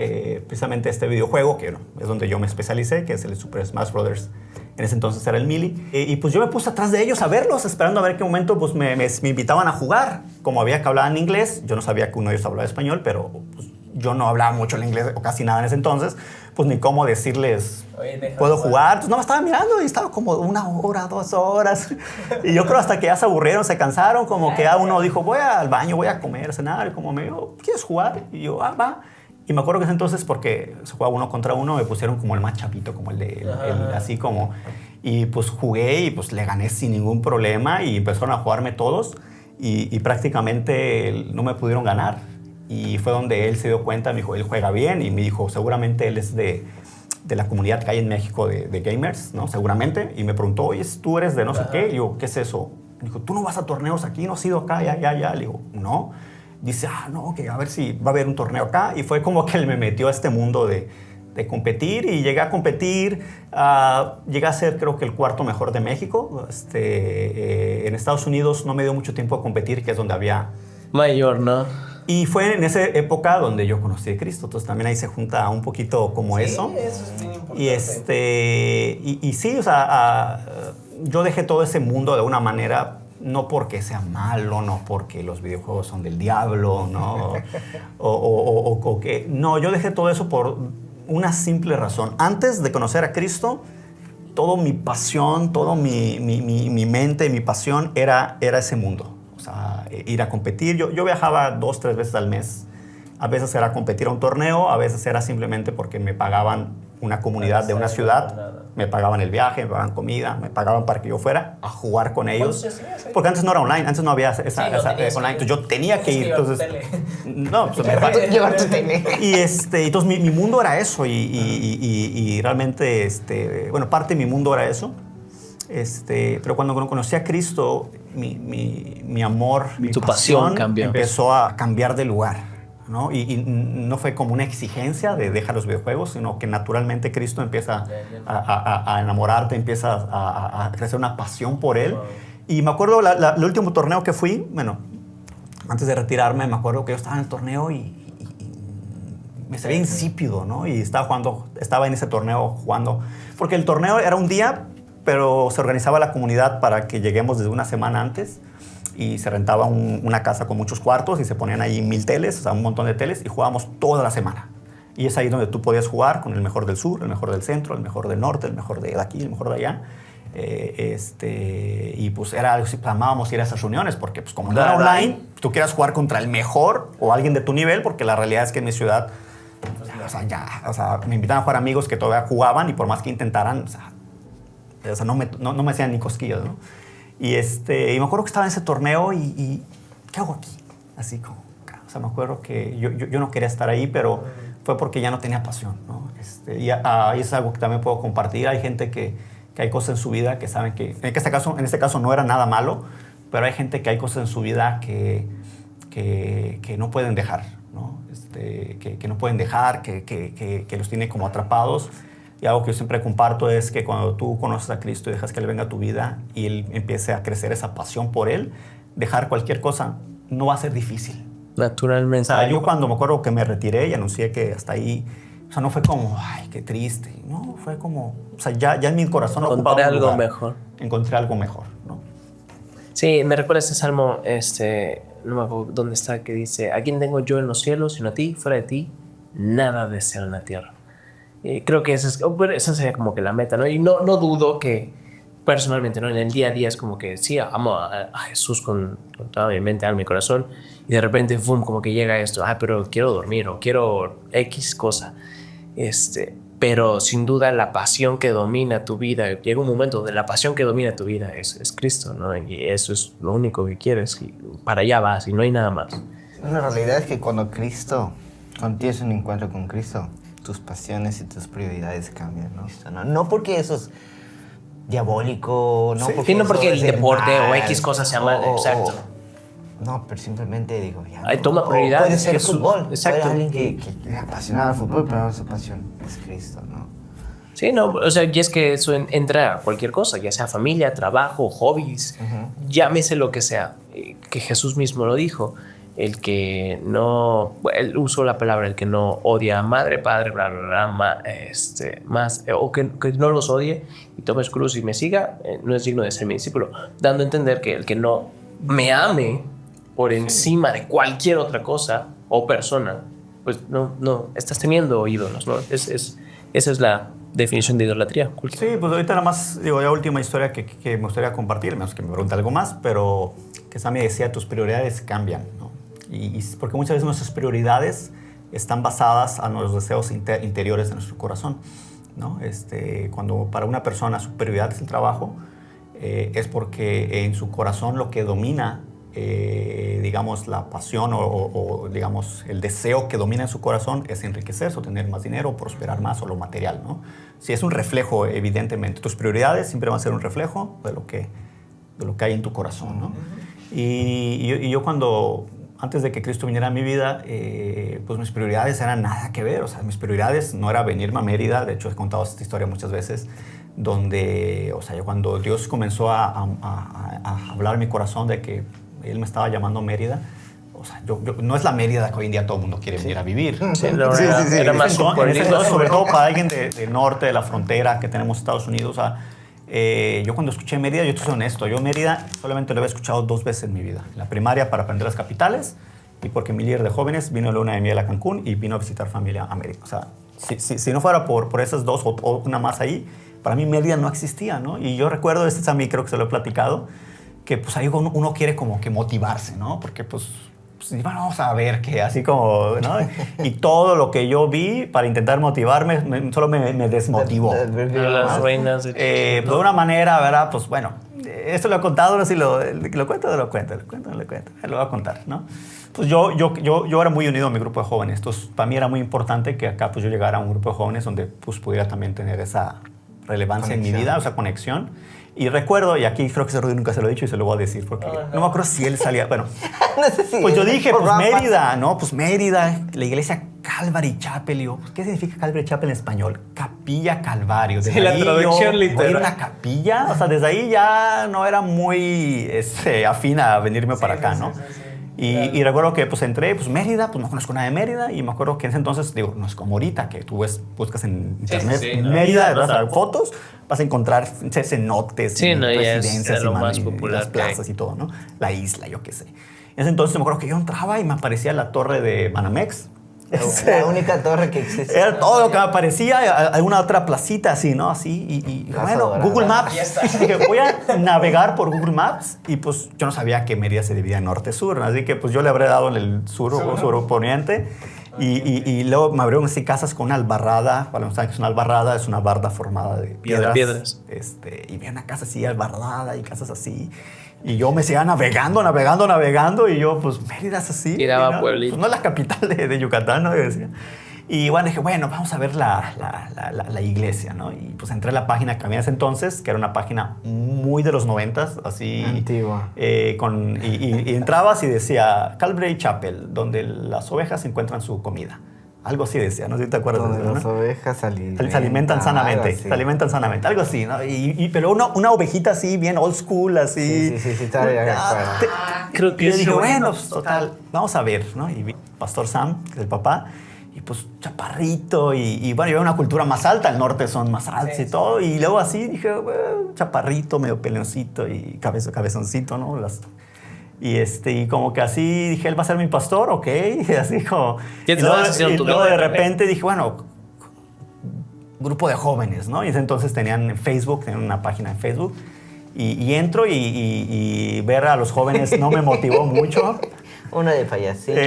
precisamente este videojuego, que es donde yo me especialicé, que es el Super Smash Bros. En ese entonces era el Melee. Y pues yo me puse atrás de ellos a verlos, esperando a ver qué momento pues, me invitaban a jugar. Como había que hablar en inglés, yo no sabía que uno de ellos hablaba español, pero pues, yo no hablaba mucho el inglés o casi nada en ese entonces, pues ni cómo decirles, ¿puedo jugar? Pues no, me estaba mirando y estaba como 1 hora, 2 horas. Y yo creo hasta que ya se aburrieron, se cansaron, como que uno dijo, voy al baño, voy a comer, a cenar. Y como me dijo, ¿quieres jugar? Y yo, va. Y me acuerdo que ese entonces, porque se jugaba 1 contra 1, me pusieron como el más chapito, como así como... Y pues jugué y pues le gané sin ningún problema y empezaron a jugarme todos y prácticamente no me pudieron ganar. Y fue donde él se dio cuenta, me dijo, él juega bien y me dijo, seguramente él es de la comunidad que hay en México de gamers, ¿no? Seguramente. Y me preguntó, oye, ¿tú eres de no sé qué? Y yo, ¿qué es eso? Me dijo, ¿tú no vas a torneos aquí? ¿No has ido acá? Ya. Le digo, no. Dice, no, que a ver si va a haber un torneo acá. Y fue como que él me metió a este mundo de competir y llegué a competir. Llegué a ser creo que el 4º mejor de México. En Estados Unidos no me dio mucho tiempo a competir, que es donde había... Mayor, ¿no? Y fue en esa época donde yo conocí a Cristo. Entonces también ahí se junta un poquito como eso. Sí, eso es muy importante. Y sí, o sea, yo dejé todo ese mundo de una manera... No porque sea malo, no porque los videojuegos son del diablo, ¿no? o que... No, yo dejé todo eso por una simple razón. Antes de conocer a Cristo, toda mi pasión, toda mi mente, mi pasión era ese mundo. O sea, ir a competir. Yo viajaba 2, 3 veces al mes. A veces era competir a un torneo, a veces era simplemente porque me pagaban una comunidad de una ciudad, me pagaban el viaje, me pagaban comida, me pagaban para que yo fuera a jugar con ellos. Porque antes no era online, antes no había esa online, entonces yo tenía que ir. Entonces, no, pues Llevar tu tele. y entonces mi mundo era eso y realmente, bueno, parte de mi mundo era eso. Pero cuando conocí a Cristo, mi amor, mi Tu pasión cambió. empezó a cambiar de lugar, ¿no? Y no fue como una exigencia de dejar los videojuegos, sino que naturalmente Cristo empieza a enamorarte, empieza a crecer una pasión por Él. Y me acuerdo el último torneo que fui, bueno, antes de retirarme, me acuerdo que yo estaba en el torneo y me salía insípido, ¿no? Y estaba en ese torneo jugando, porque el torneo era un día, pero se organizaba la comunidad para que lleguemos desde una semana antes y se rentaba una casa con muchos cuartos y se ponían ahí 1000 teles, o sea, un montón de teles, y jugábamos toda la semana. Y es ahí donde tú podías jugar con el mejor del sur, el mejor del centro, el mejor del norte, el mejor de aquí, el mejor de allá. Y pues era algo así, amábamos ir a esas reuniones porque pues como no era online, tú quieras jugar contra el mejor o alguien de tu nivel, porque la realidad es que en mi ciudad, o sea, me invitaban a jugar amigos que todavía jugaban y por más que intentaran, o sea, no me hacían ni cosquillas, ¿no? Y me acuerdo que estaba en ese torneo y ¿qué hago aquí? Así como, o sea, me acuerdo que yo no quería estar ahí, pero fue porque ya no tenía pasión, ¿no? Y es algo que también puedo compartir. Hay gente que hay cosas en su vida que saben que, en este caso no era nada malo, pero hay gente que hay cosas en su vida que no pueden dejar, ¿no? Que no pueden dejar, que los tiene como atrapados. Y algo que yo siempre comparto es que cuando tú conoces a Cristo y dejas que Él venga a tu vida y Él empiece a crecer esa pasión por Él, dejar cualquier cosa no va a ser difícil. Naturalmente. O sea, yo cuando me acuerdo que me retiré y anuncié que hasta ahí, o sea, no fue como, ay, qué triste. No, fue como, o sea, ya en mi corazón encontré algo mejor. Encontré algo mejor, ¿no? Sí, me recuerda este salmo, no me acuerdo dónde está, que dice: ¿a quién tengo yo en los cielos sino a ti? Fuera de ti, nada deseo en la tierra. Creo que esa sería como que la meta, ¿no? Y no dudo que personalmente, ¿no? En el día a día es como que sí, amo a Jesús con toda mi mente, alma y corazón, y de repente, ¡fum!, como que llega esto, pero quiero dormir o quiero X cosa. Pero sin duda la pasión que domina tu vida, llega un momento donde la pasión que domina tu vida es Cristo, ¿no? Y eso es lo único que quieres, y para allá vas y no hay nada más. La realidad es que cuando tienes un encuentro con Cristo, tus pasiones y tus prioridades cambian, ¿no? No porque eso es diabólico, no, sí, no porque el deporte o X cosas sea mal, exacto. No, pero simplemente digo, ya. Ahí toma prioridad. Puede ser el fútbol. Exacto. Puede alguien que es apasionado al fútbol, pero su pasión es Cristo, ¿no? Sí, no, o sea, y es que eso entra a cualquier cosa, ya sea familia, trabajo, hobbies, llámese lo que sea, que Jesús mismo lo dijo. El que no, él usó la palabra, el que no odia a madre, padre, bla, bla, bla, más, o que no los odie y tome su cruz y me siga, no es digno de ser mi discípulo, dando a entender que el que no me ame por encima de cualquier otra cosa o persona, pues no estás teniendo ídolos, ¿no? Esa es la definición de idolatría. Sí, pues ahorita nada más, digo, la última historia que me gustaría compartir, menos que me pregunte algo más, pero que Sammy decía, tus prioridades cambian, ¿no? Y porque muchas veces nuestras prioridades están basadas a los deseos interiores de nuestro corazón, ¿no? Cuando para una persona su prioridad es el trabajo, es porque en su corazón lo que domina, digamos, la pasión o digamos, el deseo que domina en su corazón es enriquecerse o tener más dinero, prosperar más o lo material, ¿no? Si es un reflejo, evidentemente. Tus prioridades siempre van a ser un reflejo de lo que hay en tu corazón, ¿no? Y yo cuando... Antes de que Cristo viniera a mi vida, pues mis prioridades eran nada que ver. O sea, mis prioridades no era venirme a Mérida. De hecho, he contado esta historia muchas veces, donde, o sea, cuando Dios comenzó a hablar en mi corazón de que Él me estaba llamando a Mérida, o sea, no es la Mérida que hoy en día todo el mundo quiere venir a vivir. Sí, era más sobre todo para alguien del norte, de la frontera que tenemos Estados Unidos. O sea, yo cuando escuché Mérida, yo estoy honesto, yo Mérida solamente lo había escuchado 2 veces en mi vida. En la primaria para aprender las capitales y porque mi líder de jóvenes vino a luna de miel a Cancún y vino a visitar familia a Mérida. O sea, si no fuera por esas 2 o una más ahí, para mí Mérida no existía, ¿no? Y yo recuerdo, a mí creo que se lo he platicado, que pues ahí uno quiere como que motivarse, ¿no? Porque pues pues, bueno, vamos a ver qué, así como, ¿no? Y todo lo que yo vi para intentar motivarme solo me desmotivó. Las reinas de Pues de una manera, ¿verdad? Pues bueno, esto lo he contado, no sé si lo cuento o lo cuento, lo voy a contar, ¿no? Pues yo era muy unido a mi grupo de jóvenes, entonces para mí era muy importante que acá pues yo llegara a un grupo de jóvenes donde pues pudiera también tener esa relevancia en mi vida, o sea, conexión. Y recuerdo, y aquí creo que ese Rudy nunca se lo he dicho y se lo voy a decir porque no me acuerdo si él salía, bueno, No sé si pues yo dije, por pues Rafa. Mérida, ¿no? Pues Mérida, la iglesia Calvary Chapel. Y yo, ¿qué significa Calvary Chapel en español? Capilla Calvario. Desde la ahí traducción yo, literal. voy a ir a una capilla. O sea, desde ahí ya no era muy afín a venirme para acá, ¿no? Y recuerdo que pues entré, pues Mérida, pues no conozco nada de Mérida. Y me acuerdo que en ese entonces, digo, no es como ahorita, que tú buscas en internet Mérida, vas a ver fotos, vas a encontrar cenotes, Sí, no, ya es residencias lo más y popular las que hay. plazas y todo, ¿no? La isla, yo qué sé. En ese entonces me acuerdo que yo entraba y me aparecía la torre de Banamex. La única torre que existe. Era todo lo que me aparecía, alguna otra placita así, ¿no? Así, y Plaza bueno, Dorada. Google Maps. Dije, voy a navegar por Google Maps y pues yo no sabía que Mérida se dividía en norte-sur, ¿no? Así que pues yo le habré dado en el sur-poniente y luego me abrieron así casas con una albarrada. Para los que saben que es una albarrada, es una barda formada de piedras. Y vi una casa así albarrada y casas así. Y yo me seguía navegando y yo, pues, Mérida es así. Tiraba ¿no? pueblito. Pues no es la capital de Yucatán, ¿no? Y decía. Y bueno, dije, bueno, vamos a ver la iglesia, ¿no? Y pues entré a la página que había en ese entonces, que era una página muy de los 90s, así. Antigua. Y entrabas y decía Calvary Chapel, donde las ovejas encuentran su comida. Algo así decía, no sé si te acuerdas Donde de eso, las ¿no? ovejas Se alimentan sanamente, algo así. se alimentan sanamente, algo así, ¿no? Pero una ovejita así, bien old school, así. Sí, está bien, Creo que Y yo sí, dije, bueno, bueno, pues, total, vamos a ver, ¿no? Y vi Pastor Sam, que es el papá, y pues chaparrito, y bueno, yo veo una cultura más alta, el norte son más altos y todo, y luego así dije, bueno, chaparrito, medio peleoncito y cabezoncito, ¿no? Y como que así dije, él va a ser mi pastor, ok, y así como... ¿Quién y te va a luego, hacer y tu luego nombre? de repente dije, bueno, grupo de jóvenes, ¿no? Y ese entonces tenían Facebook, tenían una página en Facebook, y entro y ver a los jóvenes no me motivó mucho. Uno de payasito,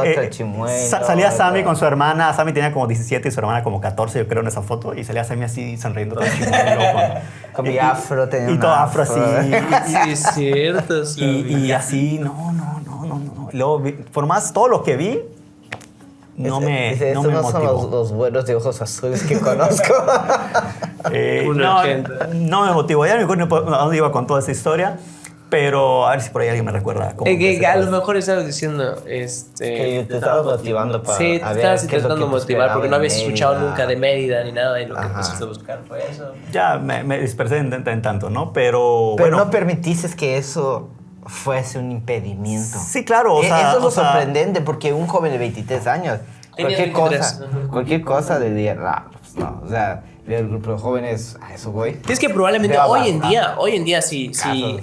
otro chimuelo. Salía Sammy con su hermana. Sammy tenía como 17 y su hermana como 14, yo creo, en esa foto. Y salía Sammy así sonriendo todo chimuelo. Con mi afro, tenía Y un todo afro así. Sí, es cierto. Y así, no. Y luego, por más todo lo que vi, no me Estos no son motivó. los buenos de ojos azules que conozco. Una ochenta. No me motivó. Ya no me acuerdo a dónde iba con toda esa historia. Pero a ver si por ahí alguien me recuerda. Cómo Que a lo empecé. mejor estabas diciendo, Que te estabas motivando para sí, a te ver estabas qué es lo intentando que te motivar esperaba porque no en habías escuchado Mérida. nunca de Mérida ni nada y lo que Ajá. empezaste a buscar fue eso. Ya me dispersé en tanto, ¿no? Pero Pero bueno. no permitiste que eso fuese un impedimento. Sí, claro. O sea, Eso es lo o sea, sorprendente porque un joven de 23 años, Tenía cualquier 23. cosa le diría, pues no, o sea, el grupo de jóvenes, a eso voy. Es que probablemente Te va a hoy en bastar. día sí, Casos.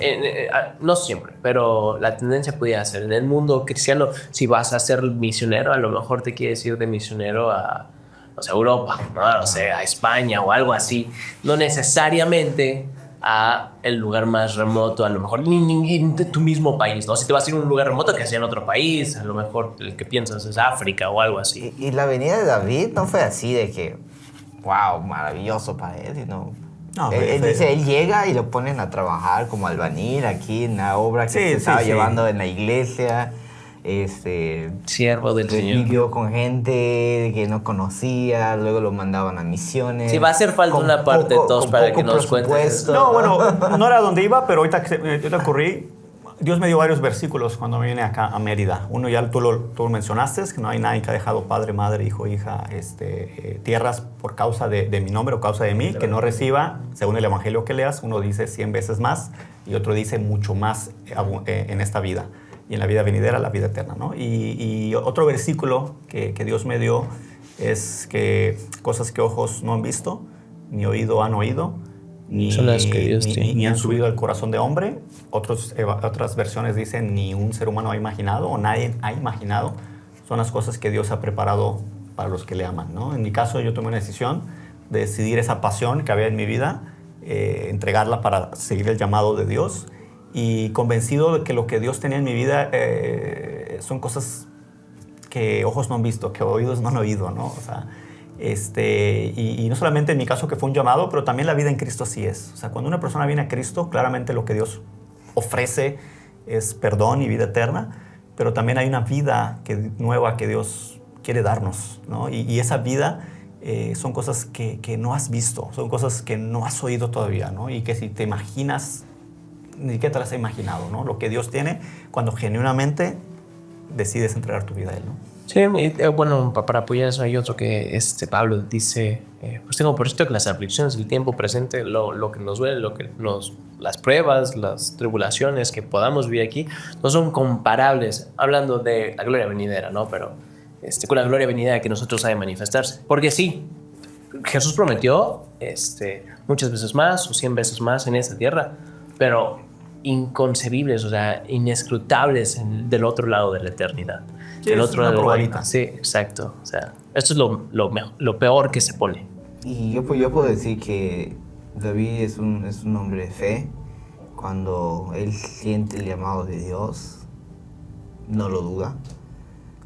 no siempre, pero la tendencia podría ser en el mundo cristiano, si vas a ser misionero, a lo mejor te quieres ir de misionero a, no sé, Europa, no sé, a España o algo así, no necesariamente a el lugar más remoto, a lo mejor ni de tu mismo país, ¿no? Si te vas a ir a un lugar remoto que sea en otro país, a lo mejor el que piensas es África o algo así. Y la venida de David no fue así de que, wow, maravilloso para él, sino... No, él dice, él llega y lo ponen a trabajar como albañil aquí en la obra que Sí, se estaba sí. llevando en la iglesia. Siervo del Señor. Vivió con gente que no conocía, luego lo mandaban a misiones. Sí, va a hacer falta con una parte poco- dos con para poco que nos cuentes. presupuesto. No, bueno, no era donde iba, pero ahorita que ocurrí, Dios me dio varios versículos cuando me vine acá a Mérida. Uno ya tú lo mencionaste, que no hay nadie que ha dejado padre, madre, hijo, hija, tierras por causa de mi nombre o causa de mí, que no reciba, según el evangelio que leas, uno dice 100 veces más y otro dice mucho más en esta vida. Y en la vida venidera, la vida eterna, ¿no? Y otro versículo que Dios me dio es que cosas que ojos no han visto, ni oído han oído, Son las que Dios tiene. ni han subido al corazón de hombre. Otras versiones dicen ni un ser humano ha imaginado o nadie ha imaginado. Son las cosas que Dios ha preparado para los que le aman, ¿no? En mi caso, yo tomé una decisión de decidir esa pasión que había en mi vida, entregarla para seguir el llamado de Dios. Y convencido de que lo que Dios tenía en mi vida son cosas que ojos no han visto, que oídos no han oído, ¿no? O sea, y no solamente en mi caso que fue un llamado, pero también la vida en Cristo así es. O sea, cuando una persona viene a Cristo, claramente lo que Dios ofrece es perdón y vida eterna, pero también hay una vida nueva que Dios quiere darnos, ¿no? Y esa vida son cosas que no has visto, son cosas que no has oído todavía, ¿no? Y que si te imaginas, ni siquiera te las has imaginado, ¿no? Lo que Dios tiene cuando genuinamente decides entregar tu vida a Él, ¿no? Sí, bueno, para apoyar eso hay otro que Pablo dice, pues tengo por cierto que las aflicciones del tiempo presente, lo que nos duele, las pruebas, las tribulaciones que podamos vivir aquí, no son comparables, hablando de la gloria venidera, ¿no? Pero con la gloria venidera que nosotros ha de manifestarse. Porque sí, Jesús prometió muchas veces más o 100 veces más en esta tierra, pero inconcebibles, o sea, inescrutables del otro lado de la eternidad. Sí, del es otro una lado probadita. Sí, exacto. O sea, esto es lo peor que se pone. Y yo puedo decir que David es un hombre de fe. Cuando él siente el llamado de Dios, no lo duda.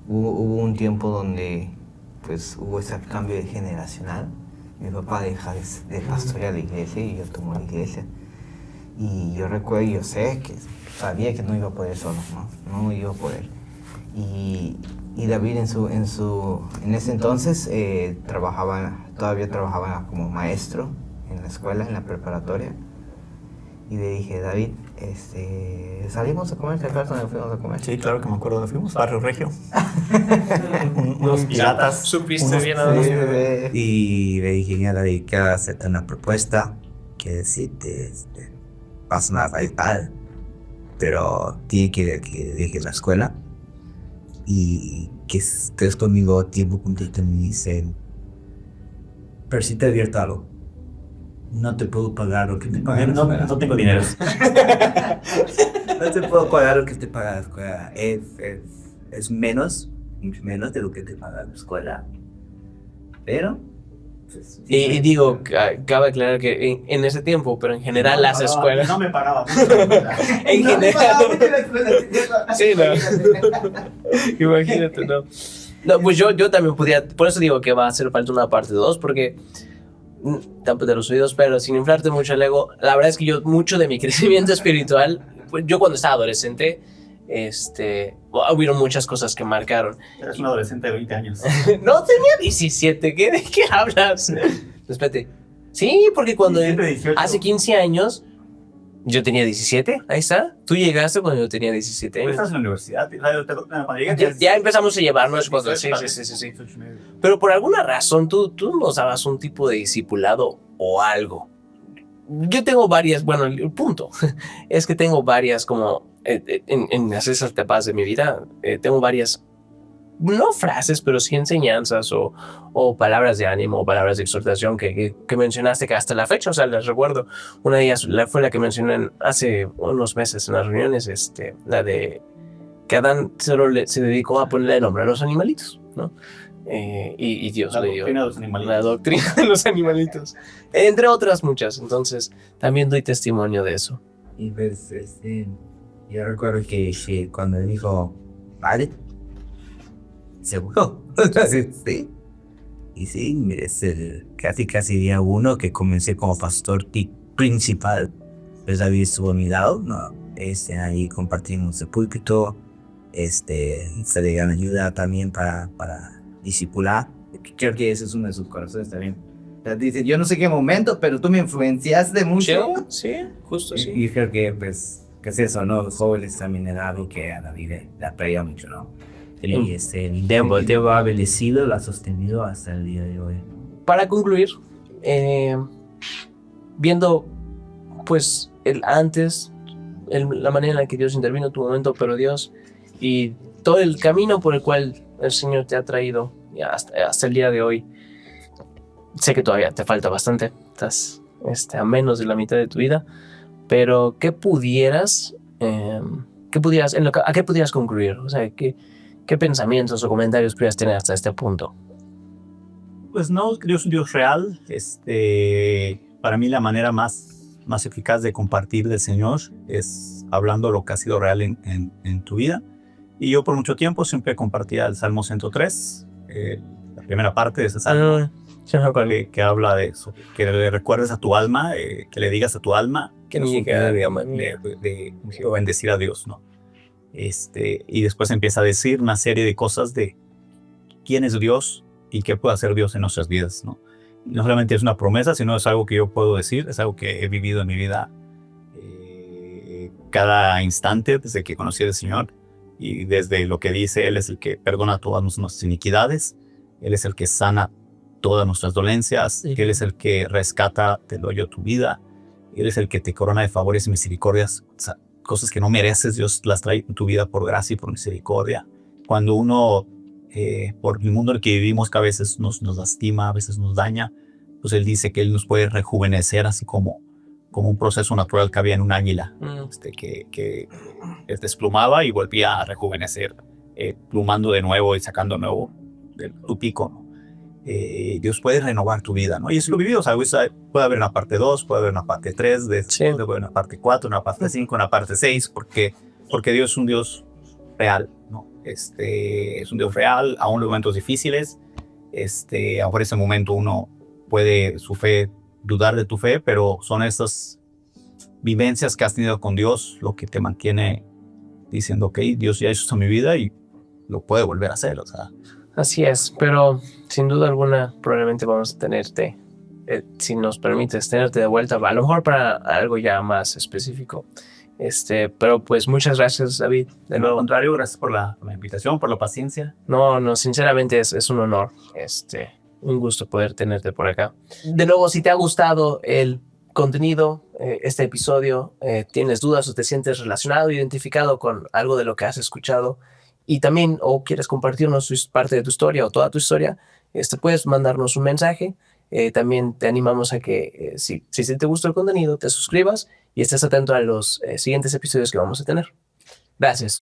Hubo un tiempo donde pues hubo ese cambio generacional. Mi papá deja de pastorear la iglesia y yo tomo la iglesia. Y yo recuerdo, yo sé que sabía que no iba a poder solo, no iba a poder. Y David en ese entonces todavía trabajaba como maestro en la escuela, en la preparatoria. Y le dije, David, salimos a comer, ¿te acuerdas dónde fuimos a comer? Sí, claro que me acuerdo dónde fuimos, Barrio Regio. Unos piratas. Supiste bien a dónde. Y le dije, mira, David, quiero hacerte una propuesta, que decirte, vas a faltar, pero tiene que dejes la escuela y que estés conmigo tiempo completo. Me dicen, pero si te advierto algo, no te puedo pagar lo que te pagan. No tengo dinero. No te puedo pagar lo que te paga la escuela. Es menos de lo que te paga la escuela. Pero pues, Y digo, cabe aclarar que en ese tiempo, pero en general las escuelas... No me pagaba mucho la escuela. En general... Sí, no. Imagínate, ¿no? No, pues yo también podía... Por eso digo que va a hacer falta una parte 2, porque... Tampoco de los oídos, pero sin inflarte mucho el ego, la verdad es que mucho de mi crecimiento espiritual, pues yo cuando estaba adolescente, hubieron muchas cosas que marcaron. Eres un adolescente de 20 años. No, tenía 17, ¿de qué hablas? Espérate. Sí, porque cuando 17, 18. hace 15 años, yo tenía 17, ahí está. Tú llegaste cuando yo tenía 17 años. Estás en la universidad. Cuando llegas, Ya empezamos a llevarnos cuando... Sí. Pero por alguna razón tú nos dabas un tipo de discipulado o algo. Yo tengo varias, bueno, el punto es que tengo varias como en esas etapas de mi vida, tengo varias, no frases, pero sí enseñanzas o palabras de ánimo o palabras de exhortación que mencionaste que hasta la fecha, o sea, las recuerdo. Una de ellas fue la que mencioné hace unos meses en las reuniones, la de que Adán se dedicó a ponerle el nombre a los animalitos, ¿no? Y Dios le dio la doctrina de los animalitos, entre otras muchas. Entonces también doy testimonio de eso. Y pues, yo recuerdo que cuando dijo, vale, seguro. Sí. Y sí, es casi día 1 que comencé como pastor principal. Pues David estuvo a mi lado, ¿no? Ahí compartimos el púlpito, se le dan ayuda también para discipular. Creo que ese es uno de sus corazones también. Dice, yo no sé qué momento, pero tú me influenciaste mucho. Sí, justo sí. Y creo que, pues, que es eso, ¿no? Los jóvenes también era algo que a David le atraía mucho, ¿no? Y el tiempo ha bendecido, lo ha sostenido hasta el día de hoy. Para concluir, viendo, pues, el antes, la manera en la que Dios intervino en tu momento, pero Dios, y todo el camino por el cual el Señor te ha traído hasta el día de hoy. Sé que todavía te falta bastante, estás a menos de la mitad de tu vida, pero ¿a qué pudieras concluir? O sea, ¿qué pensamientos o comentarios pudieras tener hasta este punto? Pues no, Dios es un Dios real. Para mí la manera más eficaz de compartir del Señor es hablando lo que ha sido real en tu vida. Y yo por mucho tiempo siempre compartía el Salmo 103, la primera parte de ese salmo, que habla de eso, que le recuerdes a tu alma, que le digas a tu alma que no es un día de bendecir a Dios, ¿no? Y después empieza a decir una serie de cosas de quién es Dios y qué puede hacer Dios en nuestras vidas, ¿no? No solamente es una promesa, sino es algo que yo puedo decir, es algo que he vivido en mi vida cada instante desde que conocí al Señor, y desde lo que dice, Él es el que perdona todas nuestras iniquidades, Él es el que sana todas nuestras dolencias, Él es el que rescata del hoyo tu vida, Él es el que te corona de favores y misericordias, o sea, cosas que no mereces, Dios las trae en tu vida por gracia y por misericordia. Cuando uno, por el mundo en el que vivimos, que a veces nos lastima, a veces nos daña, pues Él dice que Él nos puede rejuvenecer, así como un proceso natural que había en un águila, que desplumaba y volvía a rejuvenecer, plumando de nuevo y sacando nuevo tu pico, ¿no? Dios puede renovar tu vida, ¿no? Y eso lo vivido, o sea, puede haber una parte 2, puede haber una parte 3, puede haber una parte 4, una parte 5, una parte 6, porque Dios es un Dios real, ¿no? Es un Dios real, aún en los momentos difíciles, aún por ese momento uno puede dudar de tu fe, pero son esas vivencias que has tenido con Dios lo que te mantiene diciendo, ok, Dios ya hizo esto en mi vida y lo puede volver a hacer, o sea. Así es, pero sin duda alguna probablemente vamos a tenerte, si nos permites, tenerte de vuelta, a lo mejor para algo ya más específico. Pero pues muchas gracias, David. De nuevo, contrario, gracias por la invitación, por la paciencia. No, sinceramente es un honor, un gusto poder tenerte por acá. De nuevo, si te ha gustado el contenido, este episodio, tienes dudas o te sientes relacionado, identificado con algo de lo que has escuchado, y también o quieres compartirnos parte de tu historia o toda tu historia, puedes mandarnos un mensaje. También te animamos a que si te gusta el contenido, te suscribas y estés atento a los siguientes episodios que vamos a tener. Gracias.